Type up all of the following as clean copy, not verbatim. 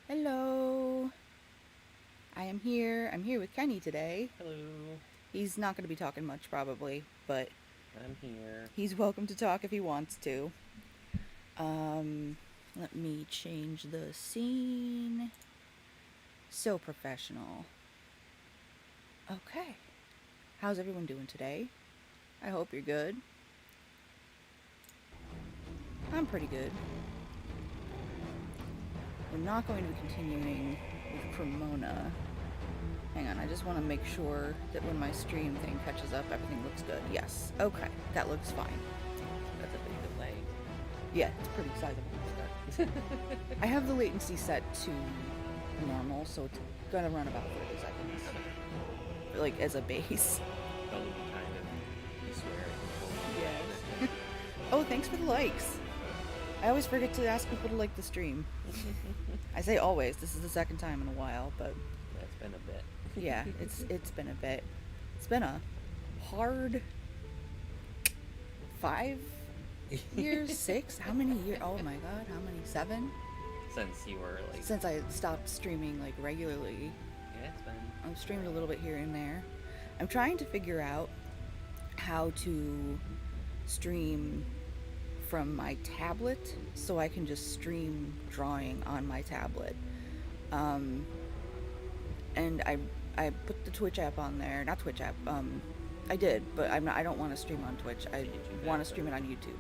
Hello. I am here. I'm here with Kenny today. Hello. He's not going to be talking much probably, but I'm here. he's welcome to talk if he wants to. Let me change the scene. So professional. Okay. How's everyone doing today? I hope you're good. I'm pretty good. We're not going to be continuing with Cremona. Hang on, I just want to make sure that when my stream thing catches up, everything looks good. Yes. Okay, that looks fine. That's a big delay. Yeah, it's pretty sizable. I have the latency set to normal, so it's gonna run about 30 seconds. Like, as a base. Probably kind of be swearing. Yes. Oh, thanks for the likes. I always forget to ask people to like the stream. I say always. This is the second time in a while, but That's been a bit. yeah, it's been a bit. It's been a hard 5 years, 6. How many years? Oh my god, how many? 7? Since you were like. Since I stopped streaming like regularly. Yeah, it's been. I've streamed a little bit here and there. I'm trying to figure out how to stream from my tablet so I can just stream drawing on my tablet. And I put the Twitch app on there. Not Twitch app. I did, but I don't want to stream on Twitch. I want to stream it on YouTube.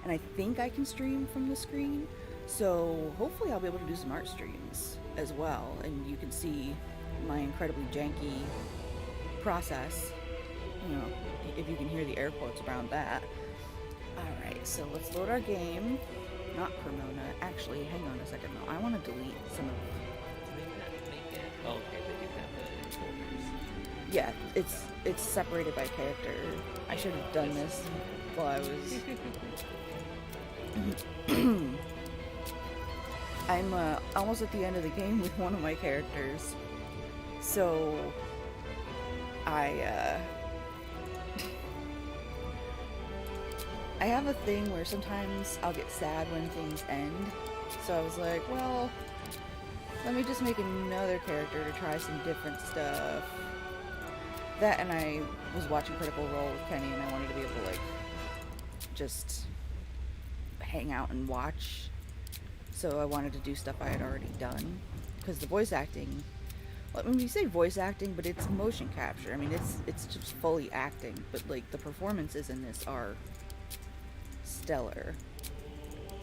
And I think I can stream from the screen. So hopefully I'll be able to do some art streams as well, and you can see my incredibly janky process. You know, if you can hear the air quotes around that. Alright, so let's load our game. Not Cremona. Actually, hang on a second. No, I want to delete some of... Do they not make it? Oh, okay, they do have the folders. Yeah, it's separated by character. I should have done this while I was... I'm almost at the end of the game with one of my characters. So... I have a thing where sometimes I'll get sad when things end. So I was like, well, let me just make another character to try some different stuff. That, and I was watching Critical Role with Kenny, and I wanted to be able to, like, just hang out and watch. So I wanted to do stuff I had already done. Because the voice acting, well, I mean, you say voice acting, but it's motion capture. I mean, it's just fully acting. But, like, the performances in this are stellar.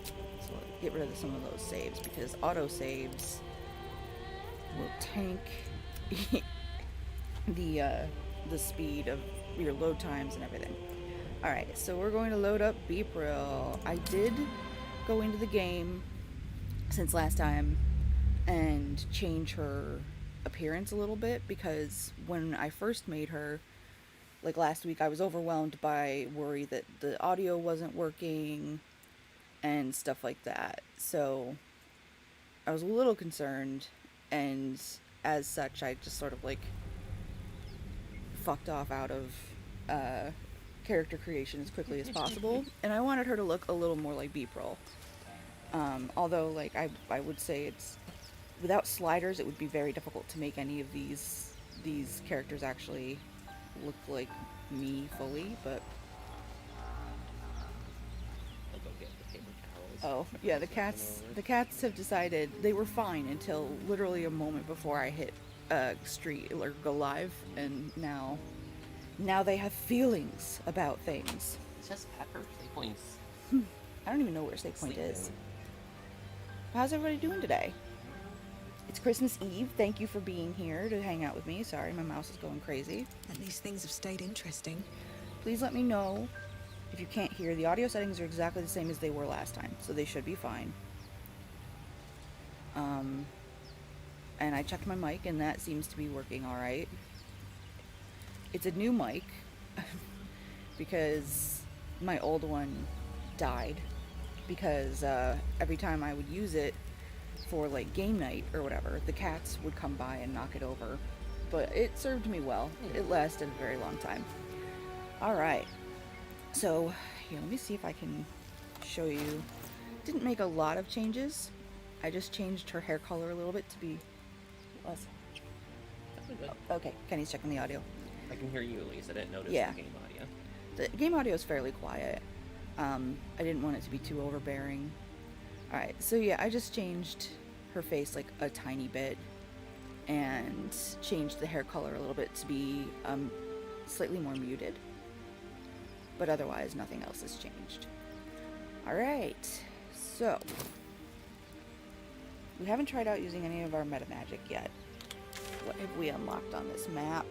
So I'll get rid of some of those saves, because auto saves will tank the speed of your load times and everything. Alright, so we're going to load up Bpril. I did go into the game since last time and change her appearance a little bit, because when I first made her, like last week, I was overwhelmed by worry that the audio wasn't working and stuff like that. So I was a little concerned, and as such, I just sort of like fucked off out of character creation as quickly as possible. And I wanted her to look a little more like Bpril. Although, like, I would say it's, without sliders, it would be very difficult to make any of these characters actually look like me fully, but... I'll go get the paper towels. Oh, yeah, the cats have decided they were fine until literally a moment before I hit street or go live, and now they have feelings about things. It's just Pepper. Stay points. I don't even know where Stake Point is. How's everybody doing today? It's Christmas Eve. Thank you for being here to hang out with me. Sorry, my mouse is going crazy. At least things have stayed interesting. Please let me know if you can't hear. The audio settings are exactly the same as they were last time, so they should be fine. And I checked my mic, and that seems to be working all right. It's a new mic because my old one died, because every time I would use it for like game night or whatever, the cats would come by and knock it over. But it served me well. It lasted a very long time. Alright, so here, let me see if I can show you. Didn't make a lot of changes. I just changed her hair color a little bit to be less. That's good. Okay, Kenny's checking the audio. I can hear you at least. I didn't notice Yeah. the game audio. The game audio is fairly quiet. I didn't want it to be too overbearing. Alright, so yeah, I just changed her face like a tiny bit and changed the hair color a little bit to be slightly more muted. But otherwise, nothing else has changed. Alright, so we haven't tried out using any of our meta magic yet. What have we unlocked on this map?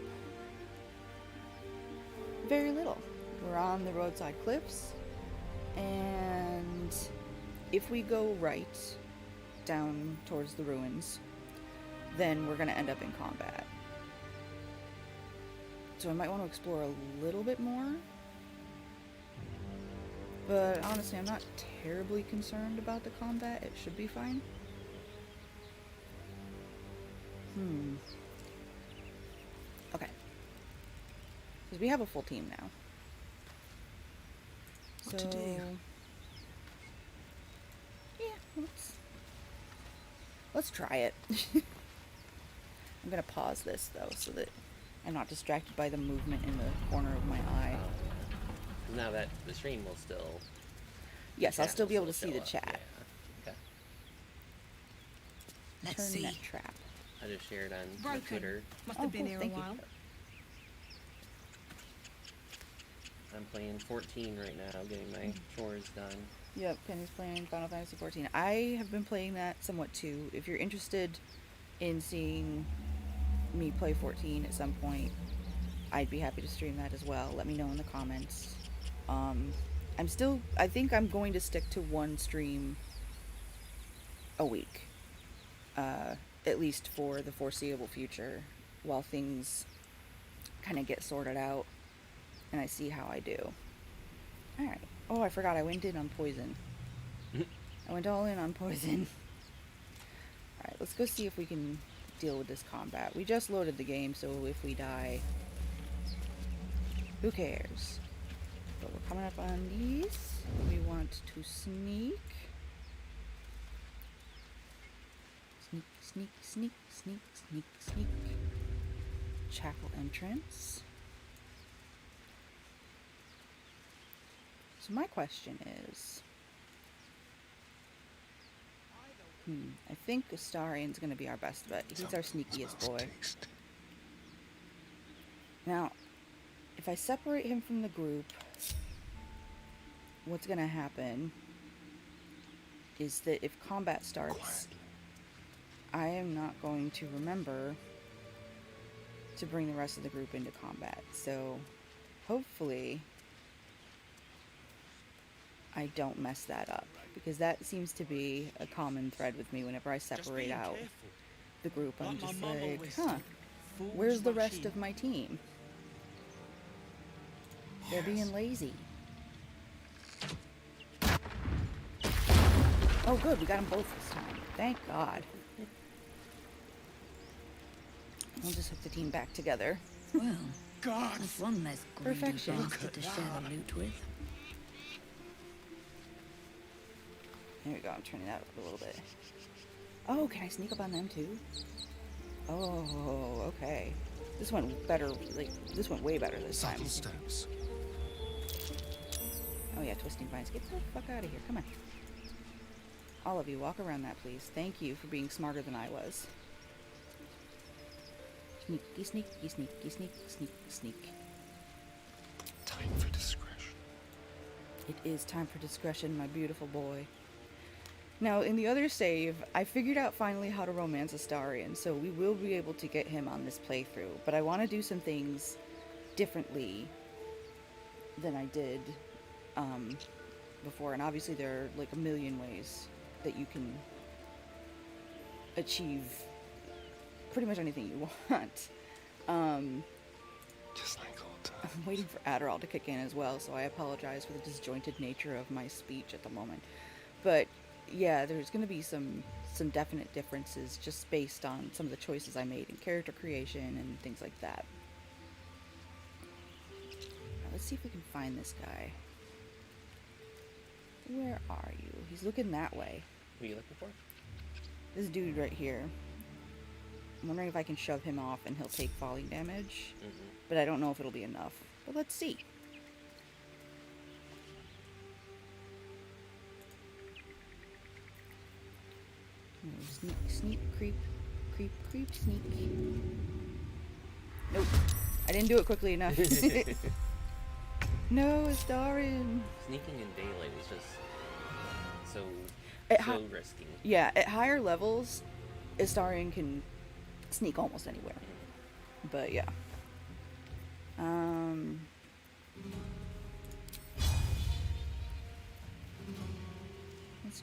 Very little. We're on the roadside cliffs, and if we go right down towards the ruins, then we're going to end up in combat. So I might want to explore a little bit more, but honestly I'm not terribly concerned about the combat. It should be fine. Okay. Because we have a full team now. What to do? Yeah, let's try it. I'm gonna pause this though so that I'm not distracted by the movement in the corner of my eye. Now that the stream will still... Yes, I'll chat still be will able to see show the up. chat. Yeah. Okay. Let's Turn see. that trap. I just shared on my Broken. Twitter. Must Oh, have been cool, here a thank you. while. I'm playing 14 right now, getting my chores done. Yep, Kenny's playing Final Fantasy 14. I have been playing that somewhat too. If you're interested in seeing me play 14 at some point, I'd be happy to stream that as well. Let me know in the comments. I think I'm going to stick to one stream a week. At least for the foreseeable future, while things kind of get sorted out and I see how I do. Alright. Oh, I forgot I went in on poison. I went all in on poison. Alright, let's go see if we can deal with this combat. We just loaded the game, so if we die, who cares? But we're coming up on these. We want to sneak. Sneak, sneak, sneak, sneak, sneak, sneak. Chapel entrance. So my question is, I think Astarian's going to be our best bet. He's our sneakiest boy. Now, if I separate him from the group, what's going to happen is that if combat starts, I am not going to remember to bring the rest of the group into combat. So, hopefully, I don't mess that up, because that seems to be a common thread with me whenever I separate out the group. I'm just like, where's the rest of my team? They're being lazy. Oh good, we got them both this time. Thank God. We'll just hook the team back together. Well, that's one less greedy Perfection. bastard to share the loot with. There we go, I'm turning that up a little bit. Oh, can I sneak up on them too? Oh, okay. This went better, like, this went way better this time. Steps. Oh yeah, twisting vines. Get the fuck out of here, come on. All of you, walk around that, please. Thank you for being smarter than I was. Sneaky, sneaky, sneaky, sneak, sneak, sneak. Time for discretion. It is time for discretion, my beautiful boy. Now, in the other save, I figured out finally how to romance Astarian, so we will be able to get him on this playthrough. But I want to do some things differently than I did before. And obviously there are like a million ways that you can achieve pretty much anything you want. Just like old times. I'm waiting for Adderall to kick in as well, so I apologize for the disjointed nature of my speech at the moment. But yeah, there's going to be some definite differences just based on some of the choices I made in character creation and things like that. Now, let's see if we can find this guy. Where are you? He's looking that way. What are you looking for? This dude right here. I'm wondering if I can shove him off and he'll take falling damage. But I don't know if it'll be enough. But let's see. Sneak, sneak, creep, creep, creep, sneak. Nope. I didn't do it quickly enough. No, it's Darin. Sneaking in daylight is just so risky. Yeah, at higher levels, Astarion can sneak almost anywhere. But yeah. Let's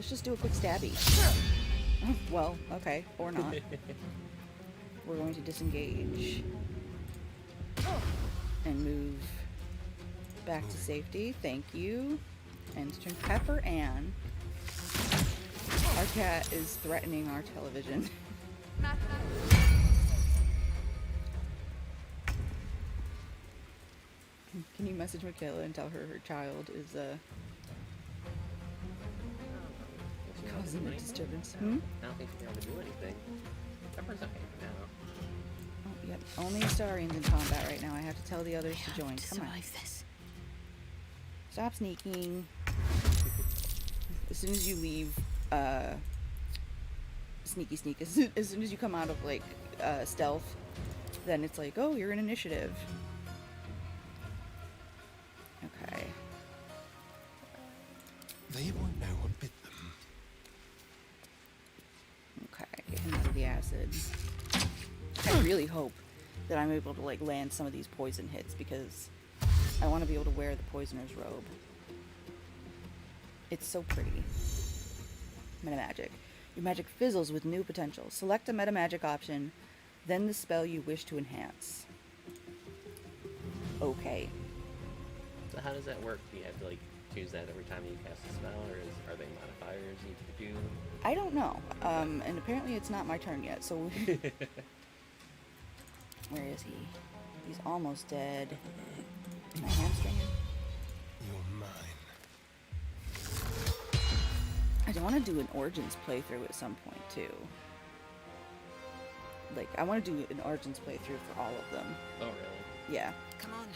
just do a quick stabby. Well, okay, or not. We're going to disengage and move back to safety. Thank you. And turn Pepper Ann. Our cat is threatening our television. Can you message Michaela and tell her child is causing a disturbance? I don't think she'll be able to do anything. Pepper's okay for now. Oh, yep. Only Astarion's in combat right now. I have to tell the others to join. To Come on. survive this. Stop sneaking. As soon as you leave, sneaky sneak. As soon as you come out of like stealth, then it's like, oh, you're in initiative. Okay. They won't know what bit them. Okay, get him out of the acid. I really hope that I'm able to like land some of these poison hits because I want to be able to wear the poisoner's robe. It's so pretty. Meta magic. Your magic fizzles with new potential. Select a meta magic option, then the spell you wish to enhance. Okay. So how does that work? Do you have to like choose that every time you cast a spell, or are they modifiers you can do? I don't know. And apparently it's not my turn yet, so where is he? He's almost dead. My hamstring. You're mine. I want to do an Origins playthrough at some point too. Like, I want to do an Origins playthrough for all of them. Oh really? Yeah. Come on.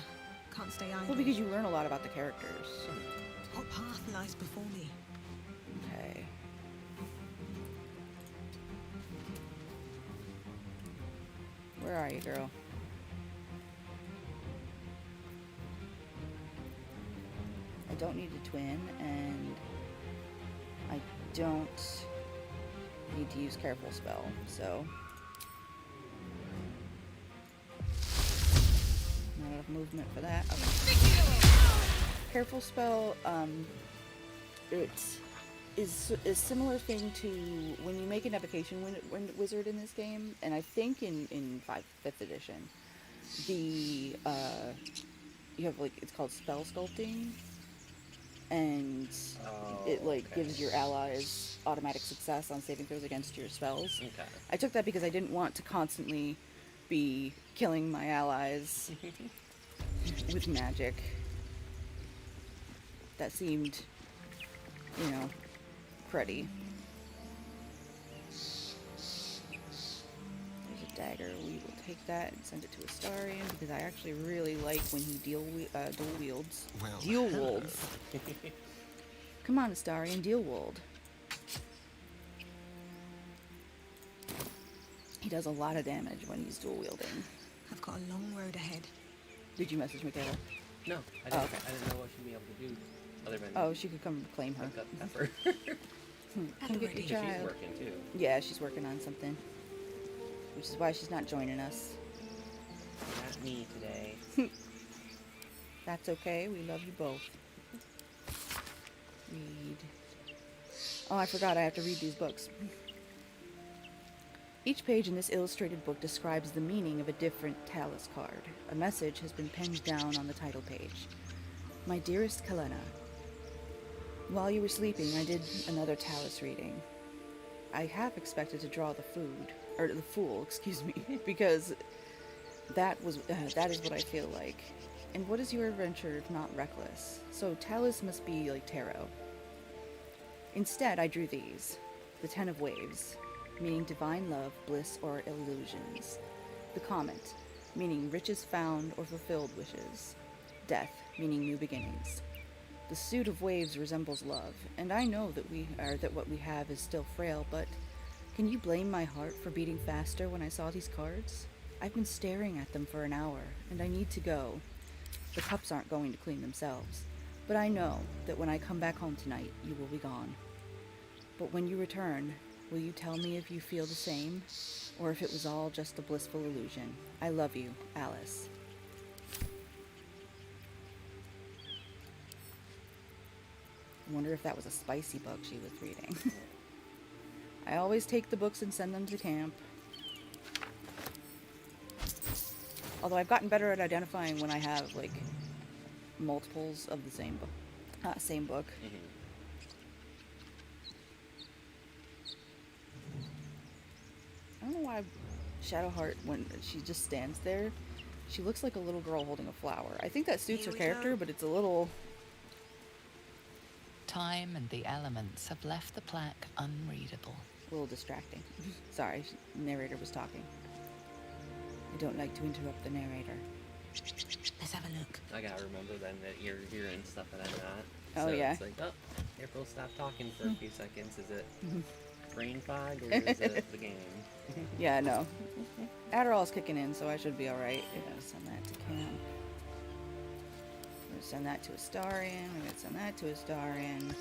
Can't stay idle. Well, because you learn a lot about the characters. What path lies before me? Okay. Where are you, girl? I don't need a twin, and I don't need to use Careful Spell, so... Not enough movement for that. Okay. Careful Spell, it is a similar thing to when you make an evocation wizard in this game, and I think in 5th edition, the you have like, it's called spell sculpting, and it like gives your allies automatic success on saving throws against your spells. Okay. I took that because I didn't want to constantly be killing my allies with magic. That seemed, you know, cruddy. There's a dagger. We will take that and send it to Astarion because I actually really like when he dual wields. Well, Dual wields. Come on, Astarion, dual wield. He does a lot of damage when he's dual wielding. I've got a long road ahead. Did you message Michaela? No, I didn't. okay. I didn't know what she'd be able to do other than Oh, she could come claim her. pick up Pepper. Come get your She's child. working too. Yeah, she's working on something. Which is why she's not joining us. Not me today. That's okay, we love you both. Read. Oh, I forgot I have to read these books. Each page in this illustrated book describes the meaning of a different Talus card. A message has been penned down on the title page. My dearest Kalena, while you were sleeping, I did another Talus reading. I half expected to draw the fool, excuse me, because that is what I feel like. And what is your adventure if not reckless? So Talus must be like tarot. Instead, I drew these. The 10 of Waves, meaning divine love, bliss, or illusions. The Comet, meaning riches found or fulfilled wishes. Death, meaning new beginnings. The suit of waves resembles love, and I know that what we have is still frail, but can you blame my heart for beating faster when I saw these cards? I've been staring at them for an hour, and I need to go. The cups aren't going to clean themselves, but I know that when I come back home tonight, you will be gone. But when you return, will you tell me if you feel the same, or if it was all just a blissful illusion? I love you, Alice. I wonder if that was a spicy book she was reading. I always take the books and send them to camp. Although I've gotten better at identifying when I have, like, multiples of the same book. Mm-hmm. I don't know why Shadowheart, when she just stands there, she looks like a little girl holding a flower. I think that suits her Here we character, go. but it's a little... Time and the elements have left the plaque unreadable. distracting. Sorry, narrator was talking. I don't like to interrupt the narrator. Let's have a look. I gotta remember then that you're hearing stuff that I'm not. Oh, So yeah. It's like, oh, April stopped talking for a few seconds. Is it brain fog or is it the game? Yeah, no. Adderall's kicking in, so I should be alright. We're gonna send that to camp. We're gonna send that to Astarion. We're gonna send that to Astarion.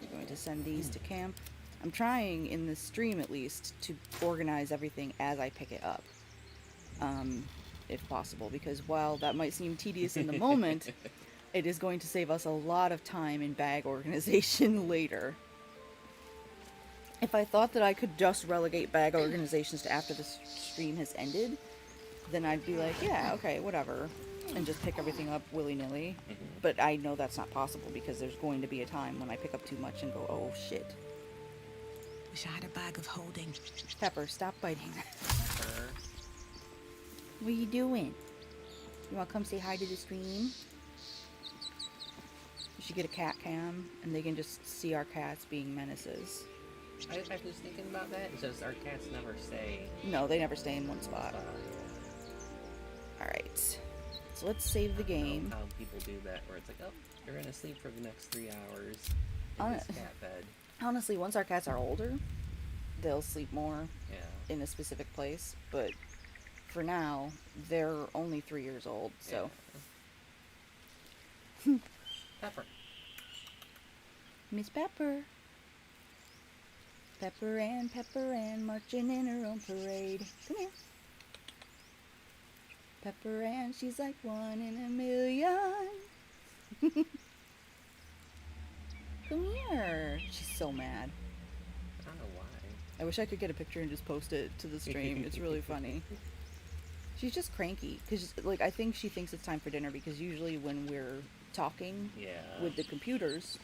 We're going to send these to camp. I'm trying, in this stream at least, to organize everything as I pick it up. If possible, because while that might seem tedious in the moment, it is going to save us a lot of time in bag organization later. If I thought that I could just relegate bag organizations to after the stream has ended, then I'd be like, yeah, okay, whatever, and just pick everything up willy-nilly. But I know that's not possible because there's going to be a time when I pick up too much and go, oh shit. Wish I had a bag of holding. Pepper, stop biting. Pepper. What are you doing? You want to come say hi to the stream? You should get a cat cam, and they can just see our cats being menaces. I was thinking about that. It's just our cats never stay. No, they never stay in one spot. Alright. So let's save the game. How people do that, where it's like, oh, you're gonna sleep for the next 3 hours in On this it. cat bed. Honestly, once our cats are older, they'll sleep more Yeah. in a specific place. But for now, they're only 3 years old, so... Pepper. Miss Pepper. Pepper Ann marching in her own parade. Come here. Pepper Ann, she's like one in a million. Come here. She's so mad. I don't know why. I wish I could get a picture and just post it to the stream. It's really funny. She's just cranky because, like, I think she thinks it's time for dinner because usually when we're talking Yeah. with the computers,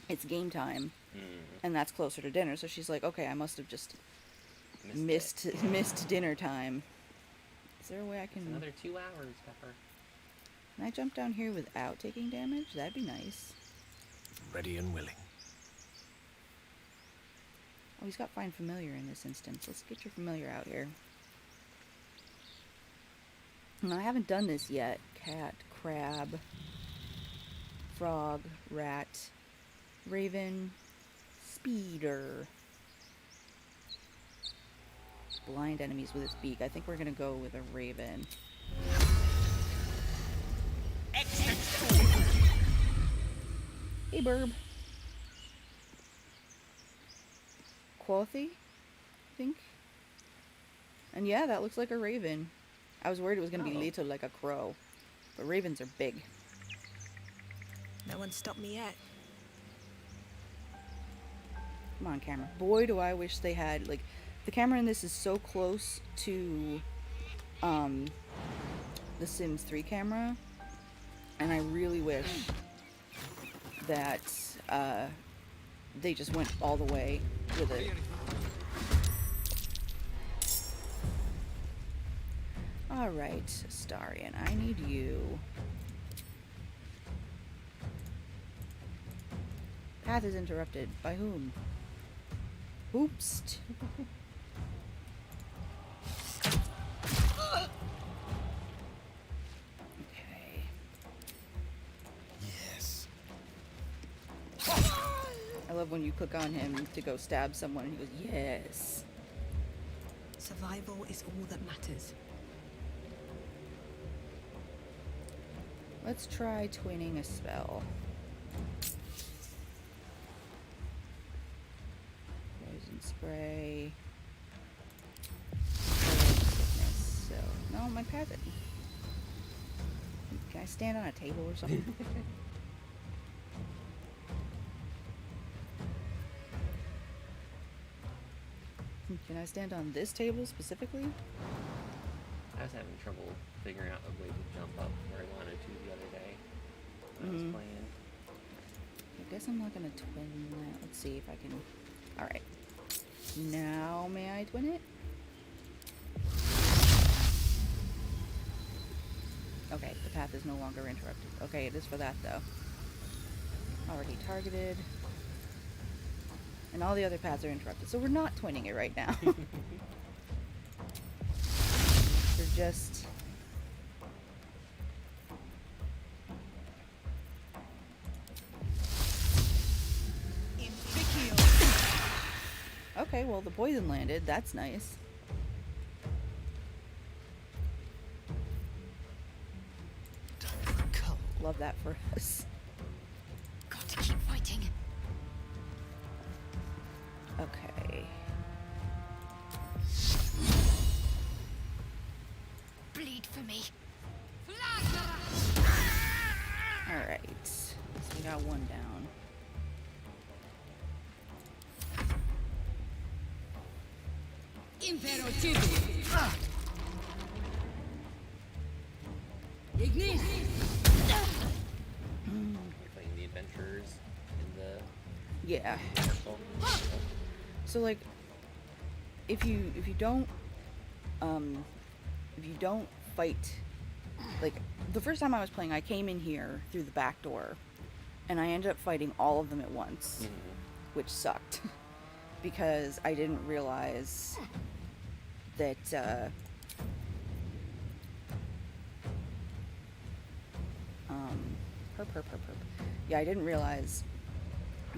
it's game time, Mm. and that's closer to dinner. So she's like, okay, I must have just Missed it. missed dinner time. Is there a way I can? Another 2 hours, Pepper. Can I jump down here without taking damage? That'd be nice. Ready and willing. Oh, he's got Find Familiar in this instance. Let's get your familiar out here. No, I haven't done this yet. Cat, crab, frog, rat, raven, speeder. Blind enemies with its beak. I think we're gonna go with a raven. Hey, Burb. Quothy, I think. And yeah, that looks like a raven. I was worried it was going to be Oh. little like a crow. But ravens are big. No one stopped me yet. Come on, camera. Boy, do I wish they had, like, the camera in this is so close to the Sims 3 camera. And I really wish that they just went all the way with it. Alright, Astarion, I need you path is interrupted. By whom? Oops. Okay. Yes. I love when you click on him to go stab someone and he goes, yes. Survival is all that matters. Let's try twinning a spell. Poison spray. Sickness. So, no, my path. Can I stand on a table or something? Can I stand on this table specifically? I was having trouble figuring out a way to jump up where I wanted to the other day when I was playing. I guess I'm not gonna twin that. Let's see if I can. Alright. Now, may I twin it? Okay, the path is no longer interrupted. Okay, it is for that though. Already targeted. And all the other paths are interrupted. So we're not twinning it right now. We're just... Okay, well the poison landed. That's nice. Love that for us. Got to keep fighting. Okay. Bleed for me. Alright. So we got one down. You're playing the adventurers in the Yeah. circle. So like if you don't fight, like the first time I was playing I came in here through the back door and I ended up fighting all of them at once, which sucked because I didn't realize that yeah, I didn't realize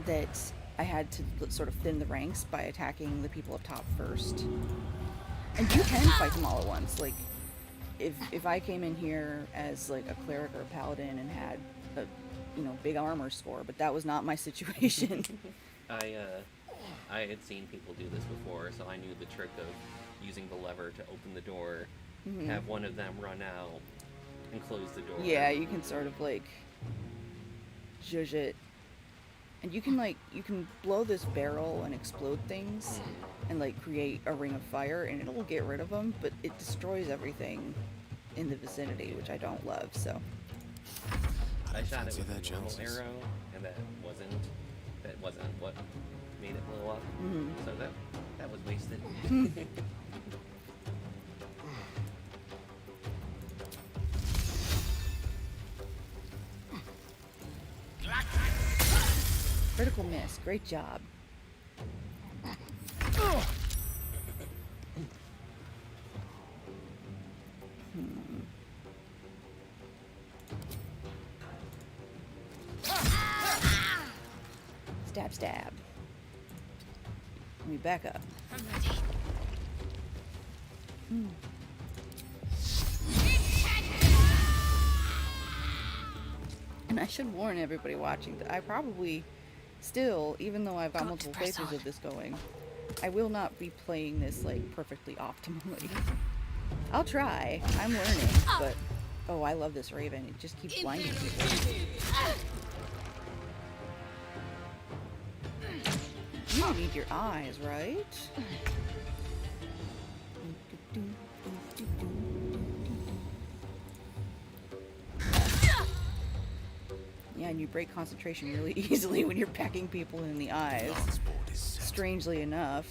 that I had to sort of thin the ranks by attacking the people up top first. And you can fight them all at once. Like, if I came in here as like a cleric or a paladin and had a, big armor score, but that was not my situation. I had seen people do this before, so I knew the trick of using the lever to open the door, have one of them run out, and close the door. Yeah, you can sort of like zhuzh it. And you can blow this barrel and explode things and like create a ring of fire and it'll get rid of them, but it destroys everything in the vicinity, which I don't love, so. I shot it fancy with their a normal chances. arrow, and that wasn't what made it blow up. So that was wasted. Critical miss. Great job. Stab, stab. Let me back up. I'm ready. And I should warn everybody watching that I probably still, even though I've got Got to multiple press playthroughs on. of this going, I will not be playing this like perfectly optimally. I'll try. I'm learning, but oh, I love this raven. It just keeps blinding people. You don't need your eyes, right? Yeah, and you break concentration really easily when you're pecking people in the eyes. Lance board is set. Strangely enough.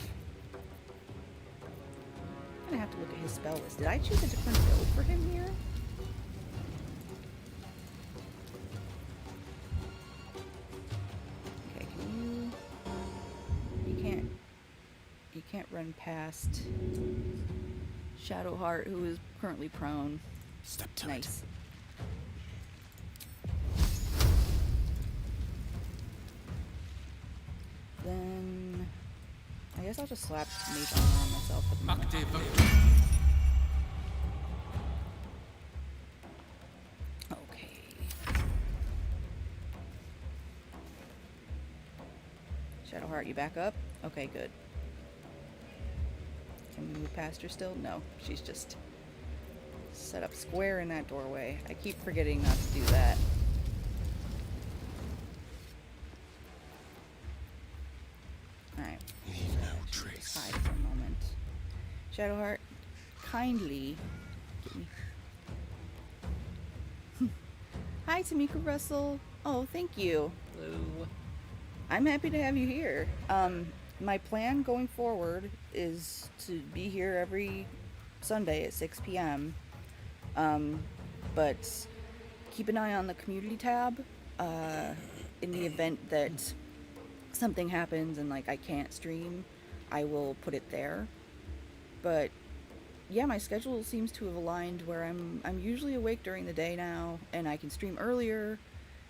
I'm gonna have to look at his spell list. Did I choose a different build for him here? Okay, can past Shadowheart, who is currently prone. Step to it. Nice. Then I guess I'll just slap mage armor on myself for the moment. Okay. Shadowheart, you back up? Okay, good. Can we move past her still? No, she's just set up square in that doorway. I keep forgetting not to do that. Alright. Leave no trace. Hide for a moment. Shadowheart, kindly get me. Hi, Tamika Russell. Oh, thank you. Hello. I'm happy to have you here. My plan going forward is to be here every Sunday at 6 p.m. But keep an eye on the community tab in the event that something happens and like I can't stream, I will put it there. But yeah, my schedule seems to have aligned where I'm usually awake during the day now and I can stream earlier,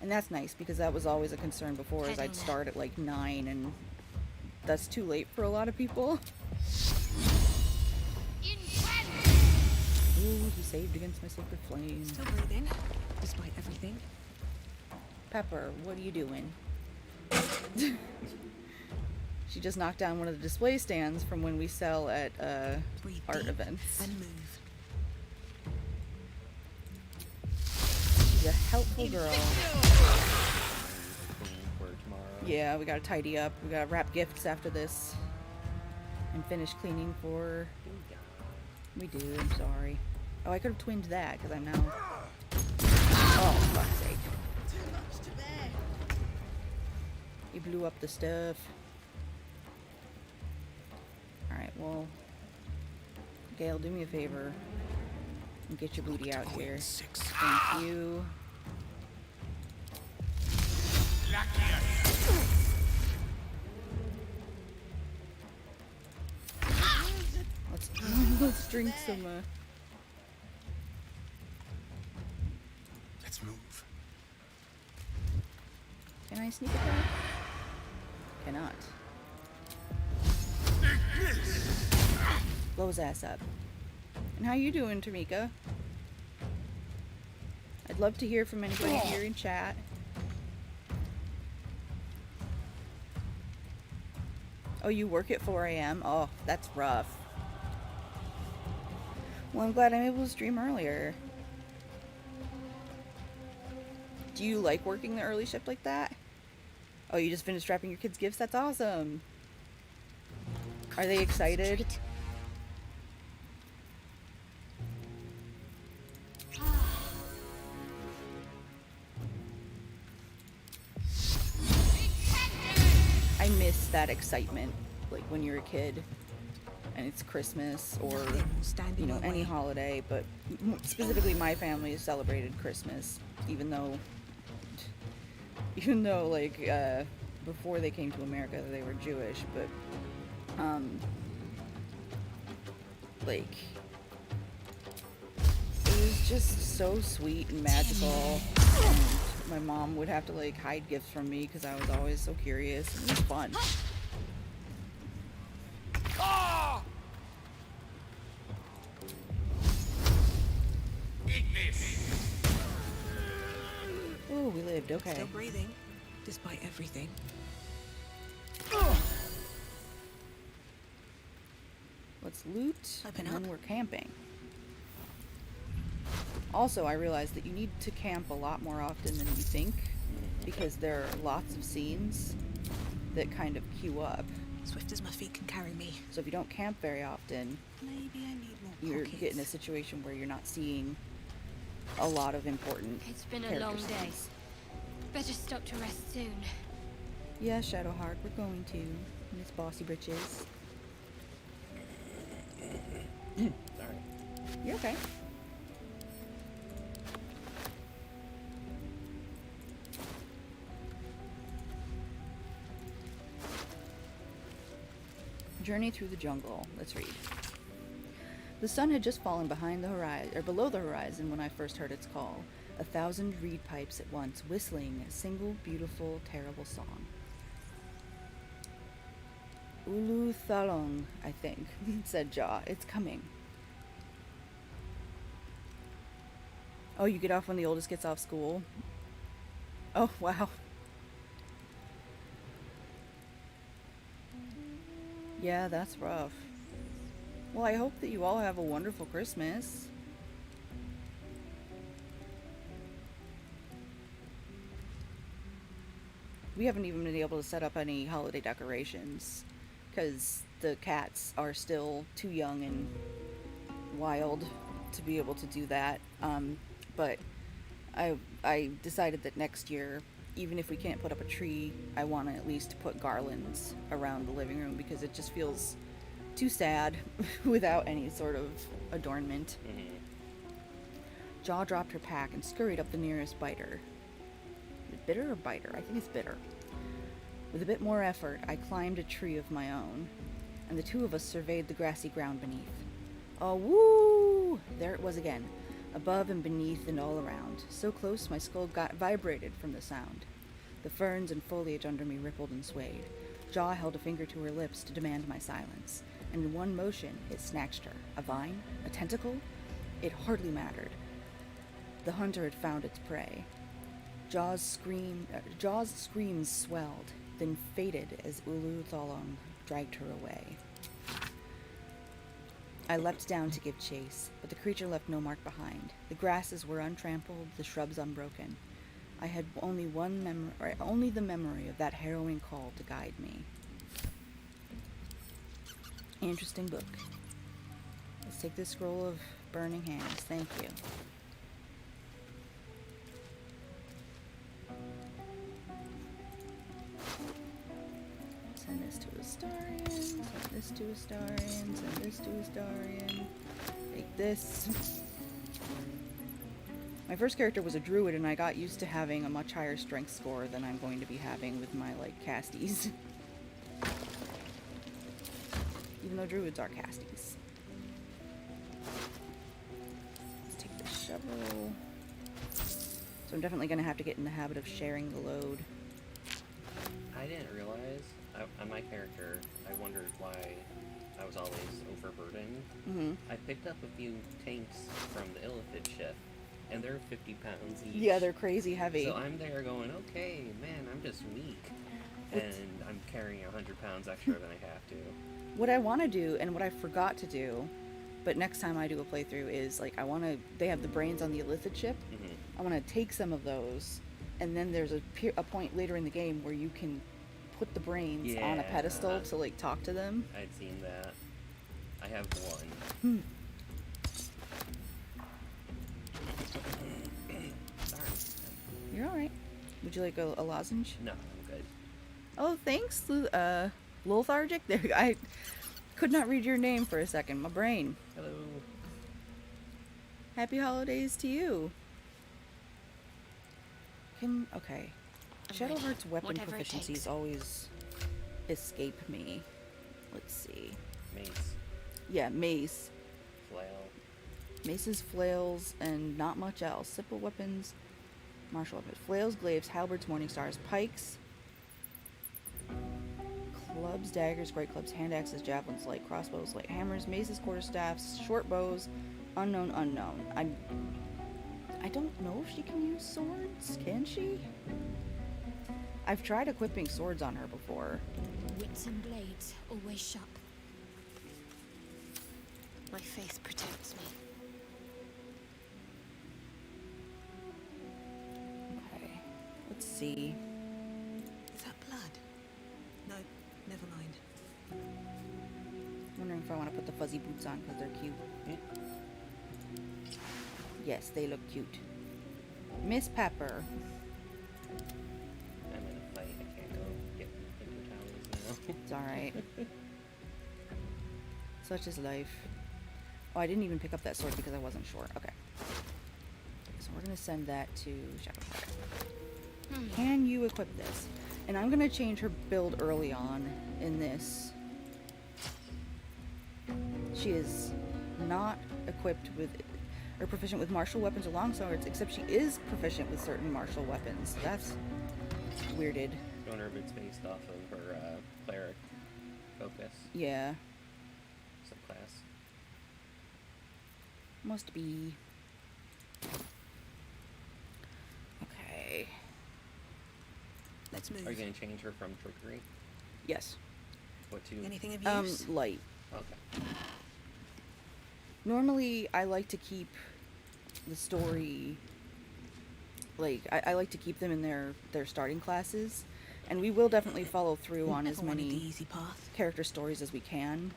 and that's nice because that was always a concern before, is I'd start at like 9 and that's too late for a lot of people. Ooh, he saved against my sacred flame. Still breathing, despite everything. Pepper, what are you doing? She just knocked down one of the display stands from when we sell at Breathe art deep events. and move. She's a helpful girl. Clean for tomorrow. Yeah, we gotta tidy up. We gotta wrap gifts after this. And finish cleaning for... We do, I'm sorry. Oh, I could have twinned that, because I'm now... Oh, fuck's sake. Too much to bear. You blew up the stuff. Alright, well... Gail, do me a favor. And get your booty out here. 6. Thank you. Let's drink some, Let's move. Can I sneak attack? Cannot. Blow his ass up. And how you doing, Tamika? I'd love to hear from anybody here in chat. Oh, you work at 4 a.m.? Oh, that's rough. Well, I'm glad I'm able to stream earlier. Do you like working the early shift like that? Oh, you just finished wrapping your kids' gifts? That's awesome. Are they excited? I miss that excitement, like when you're a kid and it's Christmas or, Nothing will stand you in know, your any way. holiday, but specifically my family celebrated Christmas, even though like before they came to America they were Jewish, but like it was just so sweet and magical. And my mom would have to like hide gifts from me because I was always so curious. It was fun. Oh, we lived. Okay. Still breathing, despite everything. Let's loot, Open and then up. we're camping. Also, I realized that you need to camp a lot more often than you think, because there are lots of scenes that kind of queue up. Swift as my feet can carry me. So if you don't camp very often, Maybe I need more you're pockets. getting a situation where you're not seeing a lot of important It's been a character long day. scenes. Better stop to rest soon. Yeah, Shadowheart, we're going to. Miss Bossy Britches. Sorry. You're okay. Journey through the jungle. Let's read. The sun had just fallen behind the horizon, or below the horizon, when I first heard its call. 1,000 reed pipes at once, whistling a single beautiful, terrible song. Ulu Thalong, I think, said Jaw. It's coming. Oh, you get off when the oldest gets off school? Oh, wow. Yeah, that's rough. Well, I hope that you all have a wonderful Christmas. We haven't even been able to set up any holiday decorations because the cats are still too young and wild to be able to do that. But I decided that next year, even if we can't put up a tree, I want to at least put garlands around the living room because it just feels too sad without any sort of adornment. Mm-hmm. Jaw dropped her pack and scurried up the nearest biter. Bitter or biter? I think it's bitter. With a bit more effort, I climbed a tree of my own, and the two of us surveyed the grassy ground beneath. Oh, woo! There it was again, above and beneath and all around, so close my skull vibrated from the sound. The ferns and foliage under me rippled and swayed. Jaw held a finger to her lips to demand my silence, and in one motion it snatched her. A vine? A tentacle? It hardly mattered. The hunter had found its prey. Jaw's screams swelled, then faded as Ulu Thalong dragged her away. I leapt down to give chase, but the creature left no mark behind. The grasses were untrampled, the shrubs unbroken. I had only the memory of that harrowing call to guide me. Interesting book. Let's take this scroll of burning hands. Thank you. Send this to Astarion, send this to Astarion, send this to Astarion. Take this. My first character was a druid, and I got used to having a much higher strength score than I'm going to be having with my, casties. Even though druids are casties. Let's take this shovel. So I'm definitely going to have to get in the habit of sharing the load. I didn't realize, on my character, I wondered why I was always overburdened. Mm-hmm. I picked up a few tanks from the Illithid ship, and they're 50 pounds each. Yeah, they're crazy heavy. So I'm there going, okay, man, I'm just weak. And I'm carrying 100 pounds extra than I have to. What I want to do, and what I forgot to do, but next time I do a playthrough is, they have the brains on the Illithid ship. Mm-hmm. I want to take some of those, and then there's a point later in the game where you can put the brains on a pedestal to, talk to them. I'd seen that. I have one. Sorry. You're alright. Would you like a lozenge? No, I'm good. Oh, thanks, Lothargic. There, I could not read your name for a second. My brain. Hello. Happy holidays to you. Okay. Shadowheart's weapon Whatever it proficiencies takes. always escape me. Let's see. Mace. Yeah, mace. Flail. Maces, flails, and not much else. Simple weapons, martial weapons. Flails, glaives, halberds, morning stars, pikes, clubs, daggers, great clubs, hand axes, javelins, light crossbows, light hammers, maces, quarterstaffs, short bows, unknown. I don't know if she can use swords. Can she? I've tried equipping swords on her before. Wits and blades, always sharp. My faith protects me. Okay, let's see. Is that blood? No, never mind. Wondering if I want to put the fuzzy boots on because they're cute. Yes, they look cute. Miss Pepper. I'm in a fight. I can't go get paper towels now. It's alright. Such is life. Oh, I didn't even pick up that sword because I wasn't sure. Okay. So we're going to send that to Shadowheart. Can you equip this? And I'm going to change her build early on in this. She is not equipped with or proficient with martial weapons or longswords, except she is proficient with certain martial weapons. That's weirded. I wonder if it's based off of her cleric focus Yeah, subclass. must be. Okay. Let's move. Are you going to change her from trickery? Yes. What to? Anything of use? Light. Okay. Normally, I like to keep the story, like, I like to keep them in their starting classes, and we will definitely follow through on as Never wanted the many easy path. character stories as we can.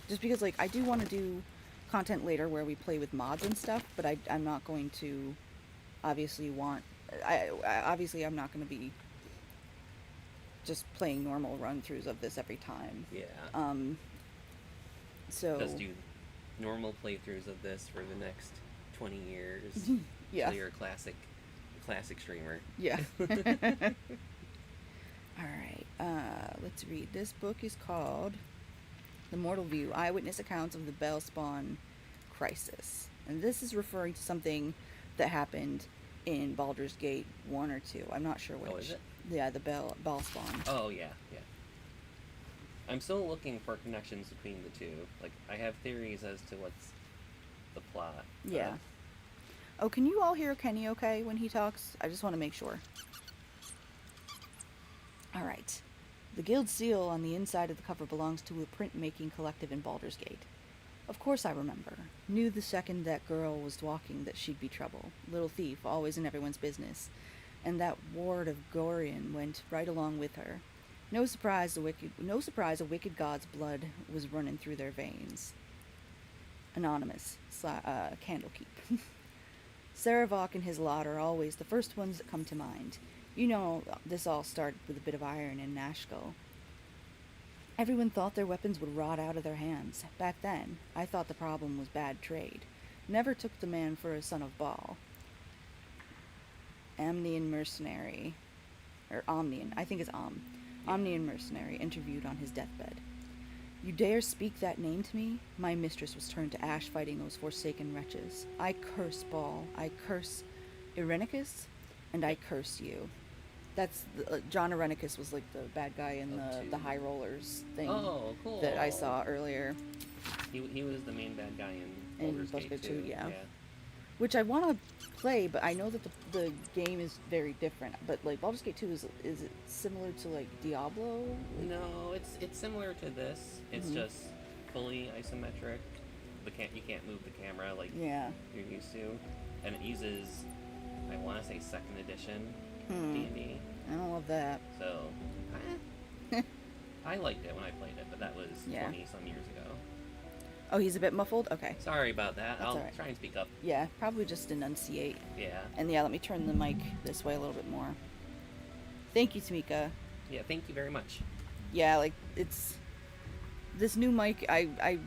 Just because, like, I do want to do content later where we play with mods and stuff, but I'm not going to obviously obviously I'm not going to be just playing normal run-throughs of this every time. Yeah. So Just do normal playthroughs of this for the next 20 years. yeah. Till you're a classic streamer. Yeah. Alright, let's read. This book is called The Mortal View, Eyewitness Accounts of the Bellspawn Crisis. And this is referring to something that happened in Baldur's Gate 1 or 2. I'm not sure which. Oh, is it? Yeah, the Bellspawn. Oh, yeah. I'm still looking for connections between the two. Like, I have theories as to what's the plot. Yeah. Oh, can you all hear Kenny okay when he talks? I just want to make sure. Alright. The guild seal on the inside of the cover belongs to a printmaking collective in Baldur's Gate. Of course I remember. Knew the second that girl was walking that she'd be trouble. Little thief, always in everyone's business. And that ward of Gorian went right along with her. No surprise a wicked god's blood was running through their veins. Anonymous, Candlekeep. Saravok and his lot are always the first ones that come to mind. You know, this all started with a bit of iron in Nashkel. Everyone thought their weapons would rot out of their hands. Back then, I thought the problem was bad trade. Never took the man for a son of Baal. Amnian mercenary, or Omnian, I think it's Omnian mercenary, interviewed on his deathbed. You dare speak that name to me? My mistress was turned to ash fighting those forsaken wretches. I curse Baal. I curse Irenicus, and I curse you. That's John Irenicus was like the bad guy in the High Rollers thing. Oh, cool. That I saw earlier. He was the main bad guy in Baldur's Gate 2, yeah. Which I want to play, but I know that the game is very different. But like Baldur's Gate 2 is it similar to like Diablo? No, it's similar to this. It's just fully isometric. You can't move the camera like you're used to, and it uses, I want to say, 2nd edition D&D. I don't love that. So I liked it when I played it, but that was 20 some years ago. Oh, he's a bit muffled? Okay. Sorry about that. That's I'll all right. try and speak up. Yeah, probably just enunciate. Yeah. And yeah, let me turn the mic this way a little bit more. Thank you, Tamika. Yeah, thank you very much. Yeah, like, it's... This new mic, I